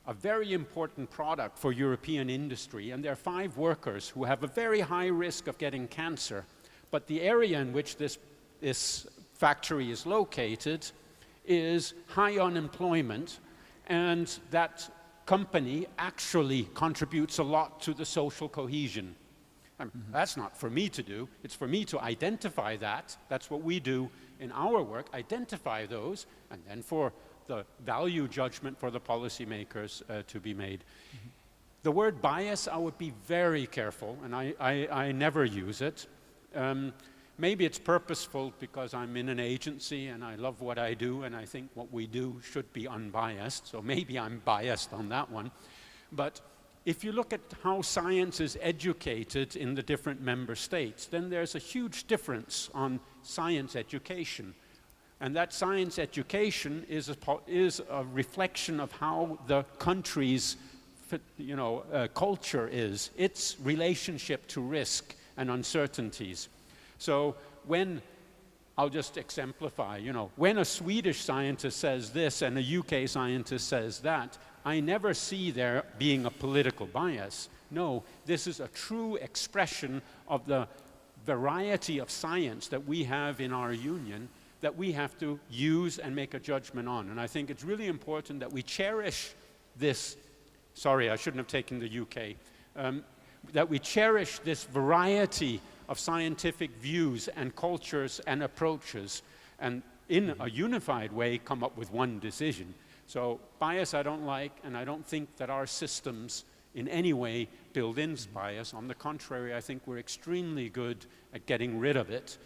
a very important product for European industry, and there are 5 workers who have a very high risk of getting cancer, but the area in which this factory is located is high unemployment, and that company actually contributes a lot to the social cohesion. That's not for me to do, it's for me to identify that. That's what we do in our work, identify those, and then for the value judgment for the policymakers to be made. Mm-hmm. The word bias, I would be very careful, and I never use it. Maybe it's purposeful because I'm in an agency and I love what I do and I think what we do should be unbiased, so maybe I'm biased on that one. But if you look at how science is educated in the different member states, then there's a huge difference on science education. And that science education is a reflection of how the country's culture is, its relationship to risk and uncertainties. So I'll just exemplify, when a Swedish scientist says this and a UK scientist says that, I never see there being a political bias. No, this is a true expression of the variety of science that we have in our union that we have to use and make a judgment on. And I think it's really important that we cherish this, sorry, I shouldn't have taken the UK, that we cherish this variety of scientific views and cultures and approaches, and in a unified way come up with one decision. So bias I don't like, and I don't think that our systems in any way build in bias. On the contrary, I think we're extremely good at getting rid of it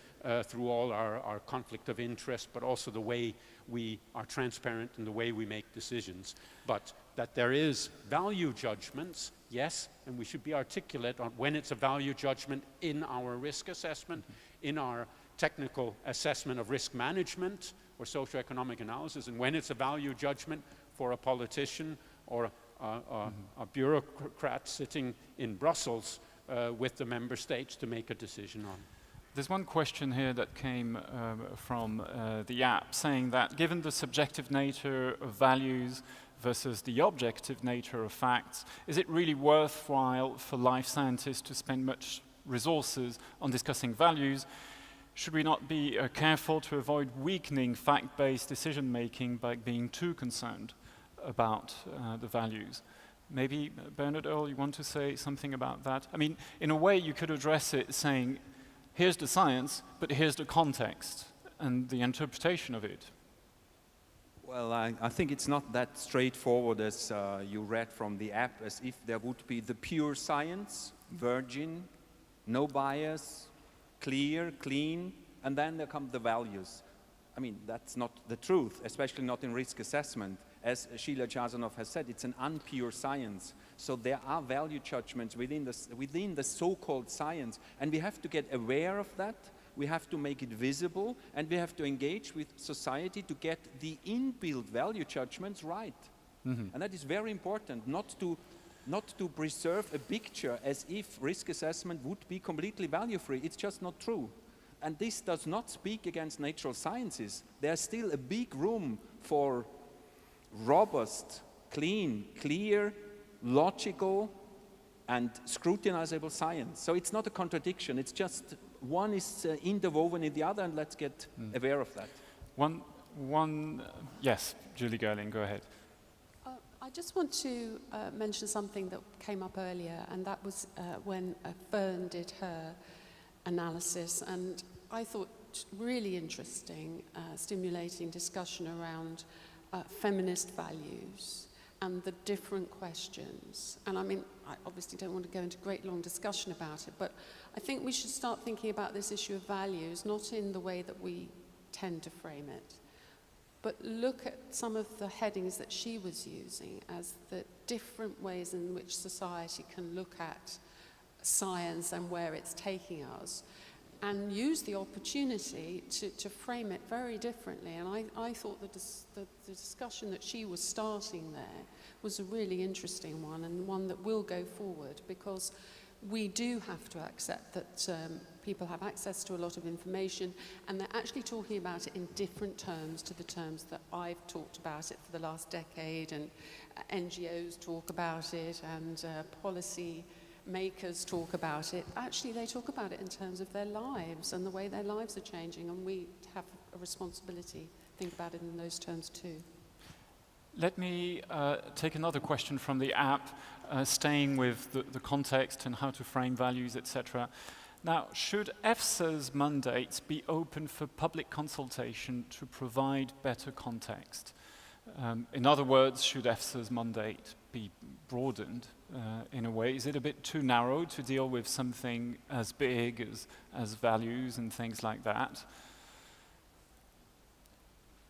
through all our conflict of interest, but also the way we are transparent in the way we make decisions. But that there is value judgments, yes, and we should be articulate on when it's a value judgment in our risk assessment, in our technical assessment of risk management or socioeconomic analysis, and when it's a value judgment for a politician or a bureaucrat sitting in Brussels with the member states to make a decision on. There's one question here that came from the app saying that given the subjective nature of values versus the objective nature of facts, is it really worthwhile for life scientists to spend much resources on discussing values? Should we not be careful to avoid weakening fact-based decision-making by being too concerned about the values? Maybe, Bernard Earl, you want to say something about that? I mean, in a way, you could address it saying, here's the science, but here's the context and the interpretation of it. Well, I think it's not that straightforward as you read from the app, as if there would be the pure science, virgin, no bias, clear, clean, and then there come the values. I mean, that's not the truth, especially not in risk assessment. As Sheila Chazanov has said, it's an unpure science. So there are value judgments within the so-called science, and we have to get aware of that. We have to make it visible, and we have to engage with society to get the inbuilt value judgments right. Mm-hmm. And that is very important, not to preserve a picture as if risk assessment would be completely value-free. It's just not true. And this does not speak against natural sciences. There's still a big room for robust, clean, clear, logical, and scrutinizable science. So it's not a contradiction. It's just one is interwoven in the other, and let's get aware of that. Yes, Julie Gerling, go ahead. I just want to mention something that came up earlier, and that was when Fern did her analysis, and I thought really interesting, stimulating discussion around feminist values and the different questions. And I mean, I obviously don't want to go into great long discussion about it, but I think we should start thinking about this issue of values, not in the way that we tend to frame it, but look at some of the headings that she was using as the different ways in which society can look at science and where it's taking us, and use the opportunity to frame it very differently. And I thought the discussion that she was starting there was a really interesting one, and one that will go forward, because we do have to accept that people have access to a lot of information, and they're actually talking about it in different terms to the terms that I've talked about it for the last decade, and NGOs talk about it, and policy makers talk about it. Actually, they talk about it in terms of their lives and the way their lives are changing, and we have a responsibility to think about it in those terms too. Let me take another question from the app, staying with the context and how to frame values, etc. Now, should EFSA's mandates be open for public consultation to provide better context? In other words, should EFSA's mandate be broadened in a way? Is it a bit too narrow to deal with something as big as values and things like that?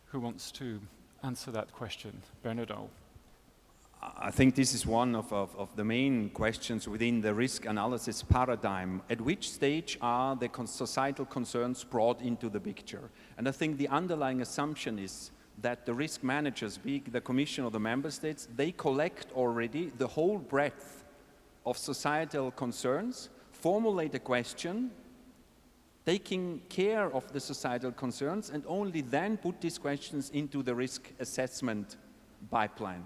Who wants to answer that question? Bernardo. I think this is one of the main questions within the risk analysis paradigm. At which stage are the societal concerns brought into the picture? And I think the underlying assumption is that the risk managers, be it the Commission or the Member States, they collect already the whole breadth of societal concerns, formulate a question, taking care of the societal concerns, and only then put these questions into the risk assessment pipeline,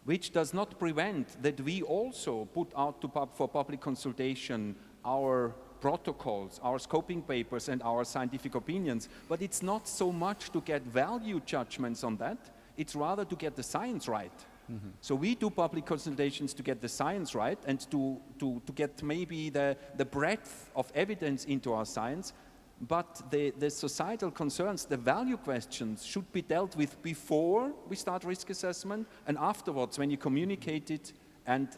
which does not prevent that we also put out for public consultation our protocols, our scoping papers, and our scientific opinions. But it's not so much to get value judgments on that, it's rather to get the science right. Mm-hmm. So we do public consultations to get the science right and to get maybe the breadth of evidence into our science, but the societal concerns, the value questions should be dealt with before we start risk assessment and afterwards when you communicate it and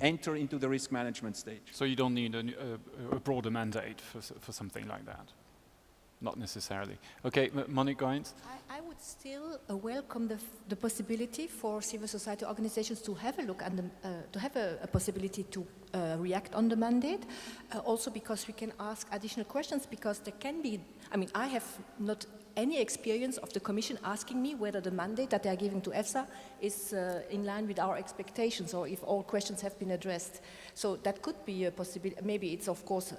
enter into the risk management stage. So you don't need a broader mandate for something like that? Not necessarily. Okay, Monique Goins? I would still welcome the possibility for civil society organizations to have a look and to have a possibility to react on the mandate. Also because we can ask additional questions, because there can be, I mean, I have not any experience of the Commission asking me whether the mandate that they are giving to EFSA is in line with our expectations or if all questions have been addressed. So that could be a possibility. Maybe it's of course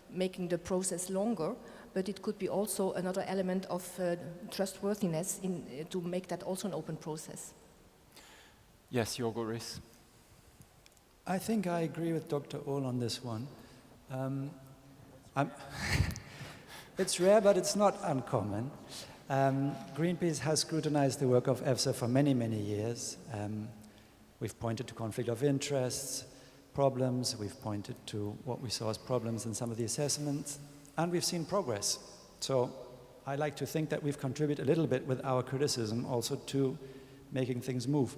making the process longer, but it could be also another element of trustworthiness to make that also an open process. Yes, Jorgo Riss. I think I agree with Dr. Ohl on this one. It's rare, but it's not uncommon. Greenpeace has scrutinized the work of EFSA for many, many years. We've pointed to conflict of interests, problems, we've pointed to what we saw as problems in some of the assessments, and we've seen progress. So I like to think that we've contributed a little bit with our criticism also to making things move.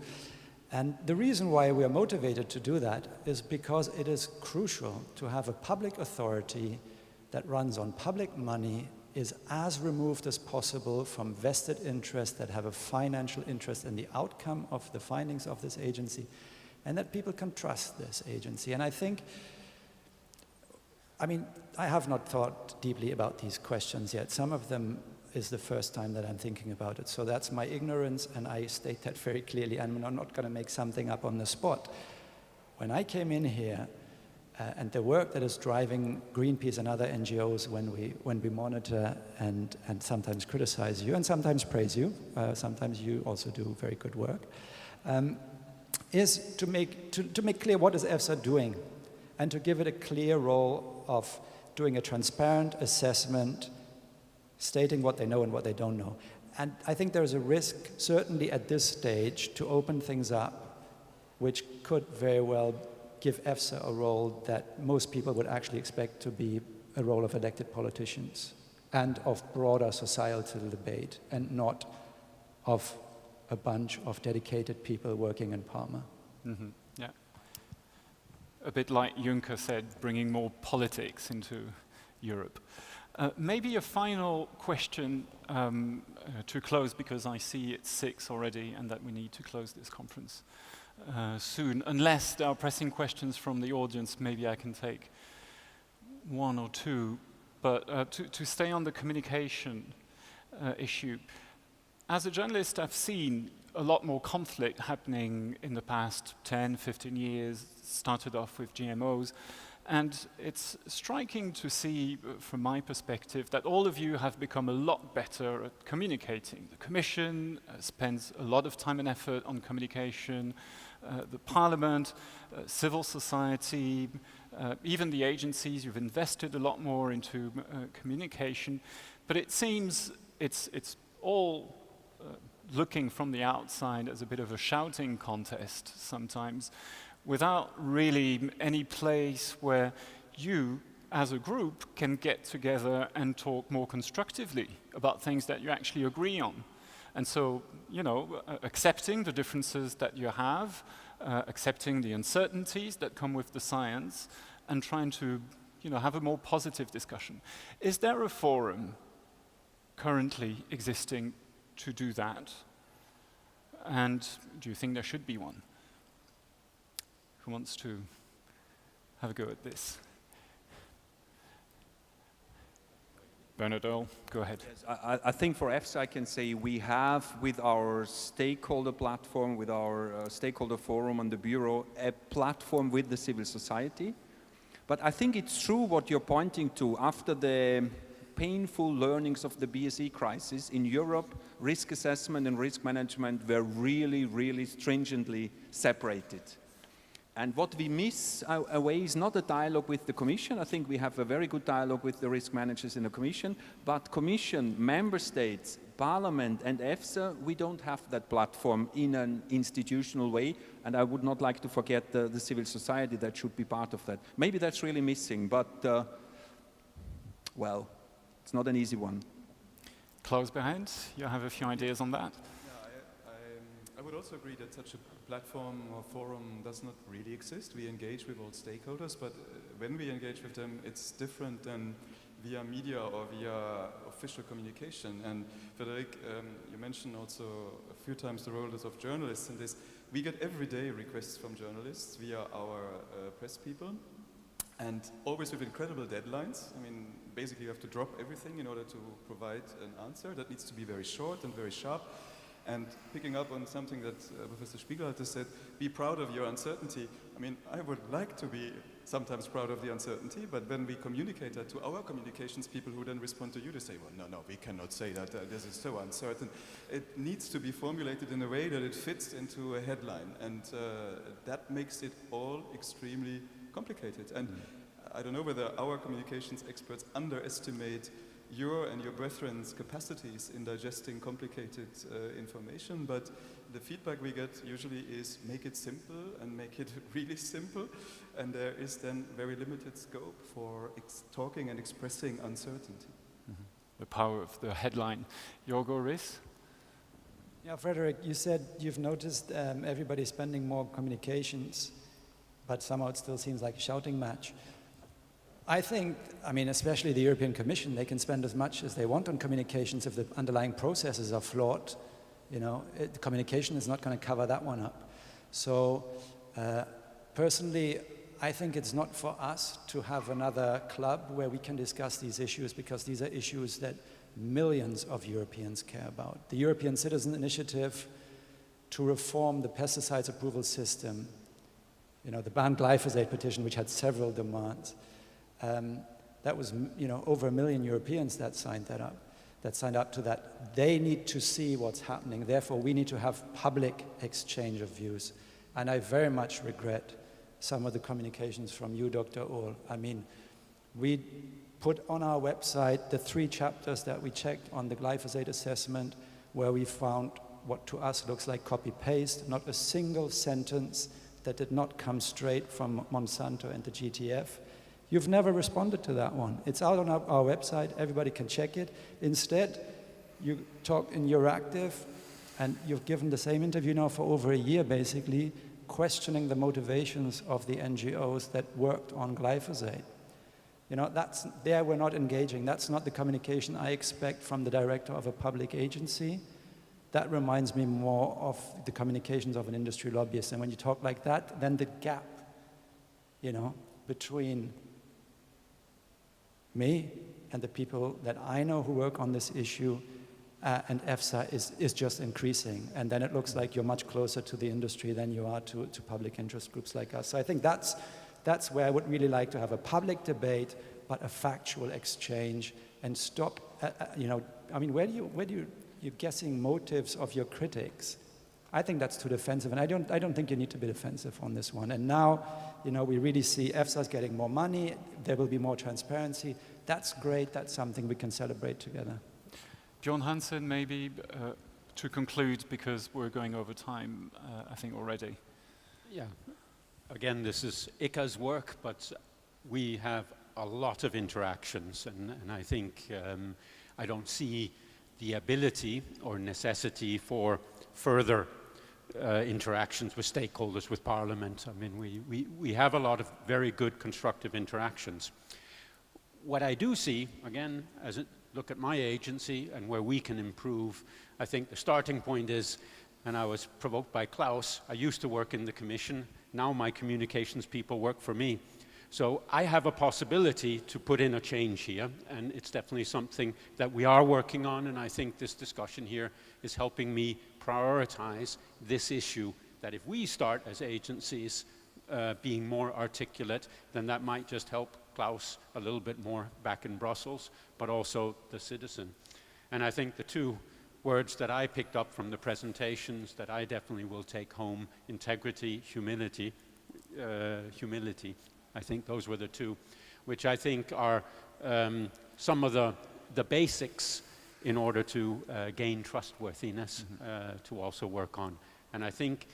And the reason why we are motivated to do that is because it is crucial to have a public authority that runs on public money, is as removed as possible from vested interests that have a financial interest in the outcome of the findings of this agency, and that people can trust this agency. And I think, I mean, I have not thought deeply about these questions yet. Some of them is the first time that I'm thinking about it. So that's my ignorance, and I state that very clearly. I'm not going to make something up on the spot. When I came in here, and the work that is driving Greenpeace and other NGOs when we monitor and sometimes criticize you and sometimes praise you, sometimes you also do very good work, is to make clear what is EFSA doing and to give it a clear role of doing a transparent assessment, stating what they know and what they don't know. And I think there's a risk, certainly at this stage, to open things up, which could very well give EFSA a role that most people would actually expect to be a role of elected politicians and of broader societal debate, and not of a bunch of dedicated people working in Parma. Mm-hmm. Yeah. A bit like Juncker said, bringing more politics into Europe. Maybe a final question to close, because I see it's 6 already and that we need to close this conference soon. Unless there are pressing questions from the audience, maybe I can take 1 or 2. But to stay on the communication issue, as a journalist, I've seen a lot more conflict happening in the past 10, 15 years. Started off with GMOs. And it's striking to see, from my perspective, that all of you have become a lot better at communicating. The Commission spends a lot of time and effort on communication, the Parliament, civil society, even the agencies, you've invested a lot more into communication. But it seems it's all looking from the outside as a bit of a shouting contest sometimes, without really any place where you, as a group, can get together and talk more constructively about things that you actually agree on. And so, you know, accepting the differences that you have, accepting the uncertainties that come with the science, and trying to, you know, have a more positive discussion. Is there a forum currently existing to do that? And do you think there should be one? Who wants to have a go at this? Bernard Earl, go ahead. Yes, I think for EFSA I can say we have with our stakeholder platform, with our stakeholder forum on the Bureau, a platform with the civil society. But I think it's true what you're pointing to. After the painful learnings of the BSE crisis in Europe, risk assessment and risk management were really, really stringently separated. And what we miss away is not a dialogue with the Commission. I think we have a very good dialogue with the risk managers in the Commission, but Commission, Member States, Parliament and EFSA, we don't have that platform in an institutional way, and I would not like to forget the civil society that should be part of that. Maybe that's really missing, but well, it's not an easy one. Klaus behind, you have a few ideas on that? I would also agree that such a platform or forum does not really exist. We engage with all stakeholders, but when we engage with them, it's different than via media or via official communication. And Frederic, you mentioned also a few times the role of journalists in this. We get everyday requests from journalists via our press people, and always with incredible deadlines. I mean, basically you have to drop everything in order to provide an answer that needs to be very short and very sharp. And picking up on something that Professor Spiegelhalter said, be proud of your uncertainty. I mean, I would like to be sometimes proud of the uncertainty, but when we communicate that to our communications people who then respond to you, they say, well, no, we cannot say that, this is so uncertain. It needs to be formulated in a way that it fits into a headline, and that makes it all extremely complicated. And I don't know whether our communications experts underestimate your and your brethren's capacities in digesting complicated information, but the feedback we get usually is make it simple and make it really simple, and there is then very limited scope for talking and expressing uncertainty. Mm-hmm. The power of the headline. Jorgo Riss? Yeah, Frederic, you said you've noticed everybody spending more communications, but somehow it still seems like a shouting match. I think, I mean, especially the European Commission, they can spend as much as they want on communications if the underlying processes are flawed. You know, the communication is not going to cover that one up. So, personally, I think it's not for us to have another club where we can discuss these issues, because these are issues that millions of Europeans care about. The European Citizen Initiative to reform the pesticides approval system, you know, the ban glyphosate petition, which had several demands. That was, you know, over 1 million Europeans that signed that up. That signed up to that. They need to see what's happening. Therefore, we need to have public exchange of views. And I very much regret some of the communications from you, Dr. Ohl. I mean, we put on our website the 3 chapters that we checked on the glyphosate assessment, where we found what to us looks like copy-paste, not a single sentence that did not come straight from Monsanto and the GTF. You've never responded to that one. It's out on our website, everybody can check it. Instead, you talk in Euractiv, and you've given the same interview now for over a year, basically, questioning the motivations of the NGOs that worked on glyphosate. You know, there we're not engaging. That's not the communication I expect from the director of a public agency. That reminds me more of the communications of an industry lobbyist. And when you talk like that, then the gap, you know, between me and the people that I know who work on this issue and EFSA is just increasing. And then it looks like you're much closer to the industry than you are to public interest groups like us. So I think that's where I would really like to have a public debate, but a factual exchange, and stop, you know, I mean, where do you're guessing motives of your critics? I think that's too defensive, and I don't think you need to be defensive on this one. And now, you know, we really see EFSA's getting more money, there will be more transparency. That's great, that's something we can celebrate together. John Hansen, maybe to conclude, because we're going over time, I think already. Yeah, again, this is ICA's work, but we have a lot of interactions, and I think I don't see the ability or necessity for further interactions with stakeholders, with Parliament. I mean, we have a lot of very good constructive interactions. What I do see, again, as I look at my agency and where we can improve, I think the starting point is and I was provoked by Klaus. I used to work in the Commission. Now my communications people work for me. So I have a possibility to put in a change here, and it's definitely something that we are working on, and I think this discussion here is helping me prioritize this issue, that if we start as agencies being more articulate, then that might just help Klaus a little bit more back in Brussels, but also the citizen. And I think the two words that I picked up from the presentations that I definitely will take home, integrity, humility. I think those were the two, which I think are some of the basics in order to gain trustworthiness to also work on. And I think,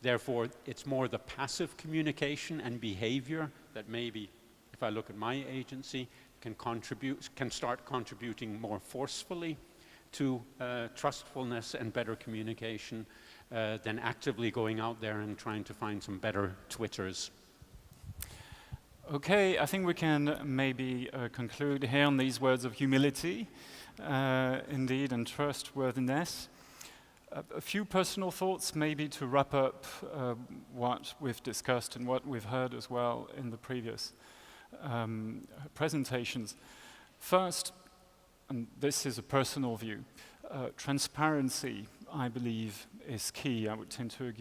therefore, it's more the passive communication and behavior that maybe, if I look at my agency, can start contributing more forcefully to trustfulness and better communication than actively going out there and trying to find some better Twitters. Okay, I think we can maybe conclude here on these words of humility, indeed, and trustworthiness. A few personal thoughts maybe to wrap up what we've discussed and what we've heard as well in the previous presentations. First, and this is a personal view, transparency, I believe, is key. I would tend to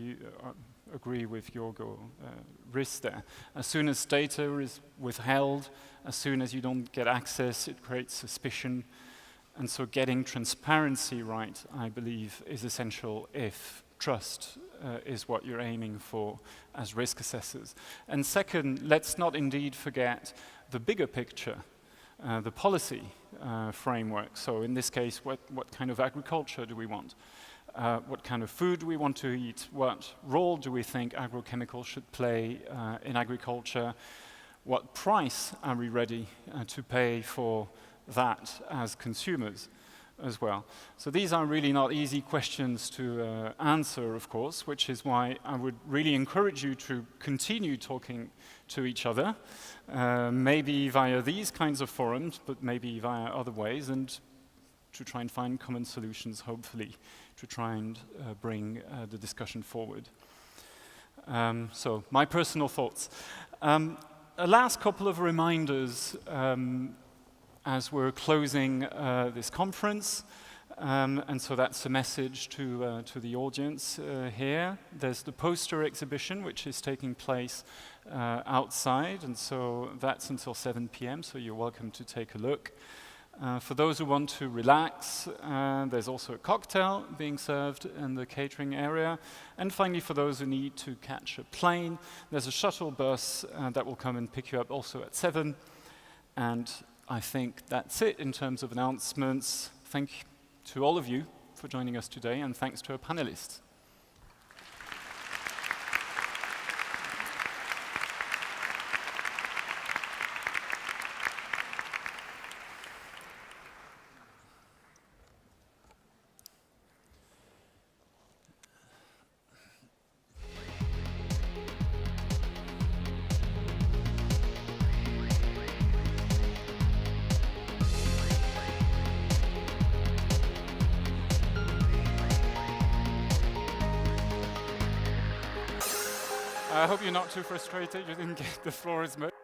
agree with Jorgo Riss there. As soon as data is withheld, as soon as you don't get access, it creates suspicion. And so getting transparency right, I believe, is essential if trust is what you're aiming for as risk assessors. And second, let's not indeed forget the bigger picture, the policy framework. So in this case, what kind of agriculture do we want? What kind of food do we want to eat? What role do we think agrochemicals should play in agriculture? What price are we ready to pay for that as consumers as well? So these are really not easy questions to answer, of course, which is why I would really encourage you to continue talking to each other, maybe via these kinds of forums, but maybe via other ways, and to try and find common solutions, hopefully, to try and bring the discussion forward. So, my personal thoughts. A last couple of reminders as we're closing this conference, and so that's a message to the audience here. There's the poster exhibition, which is taking place outside, and so that's until 7 p.m., so you're welcome to take a look. For those who want to relax, there's also a cocktail being served in the catering area. And finally, for those who need to catch a plane, there's a shuttle bus that will come and pick you up also at 7. And I think that's it in terms of announcements. Thank you to all of you for joining us today, and thanks to our panelists. I hope you're not too frustrated, you didn't get the floor as much.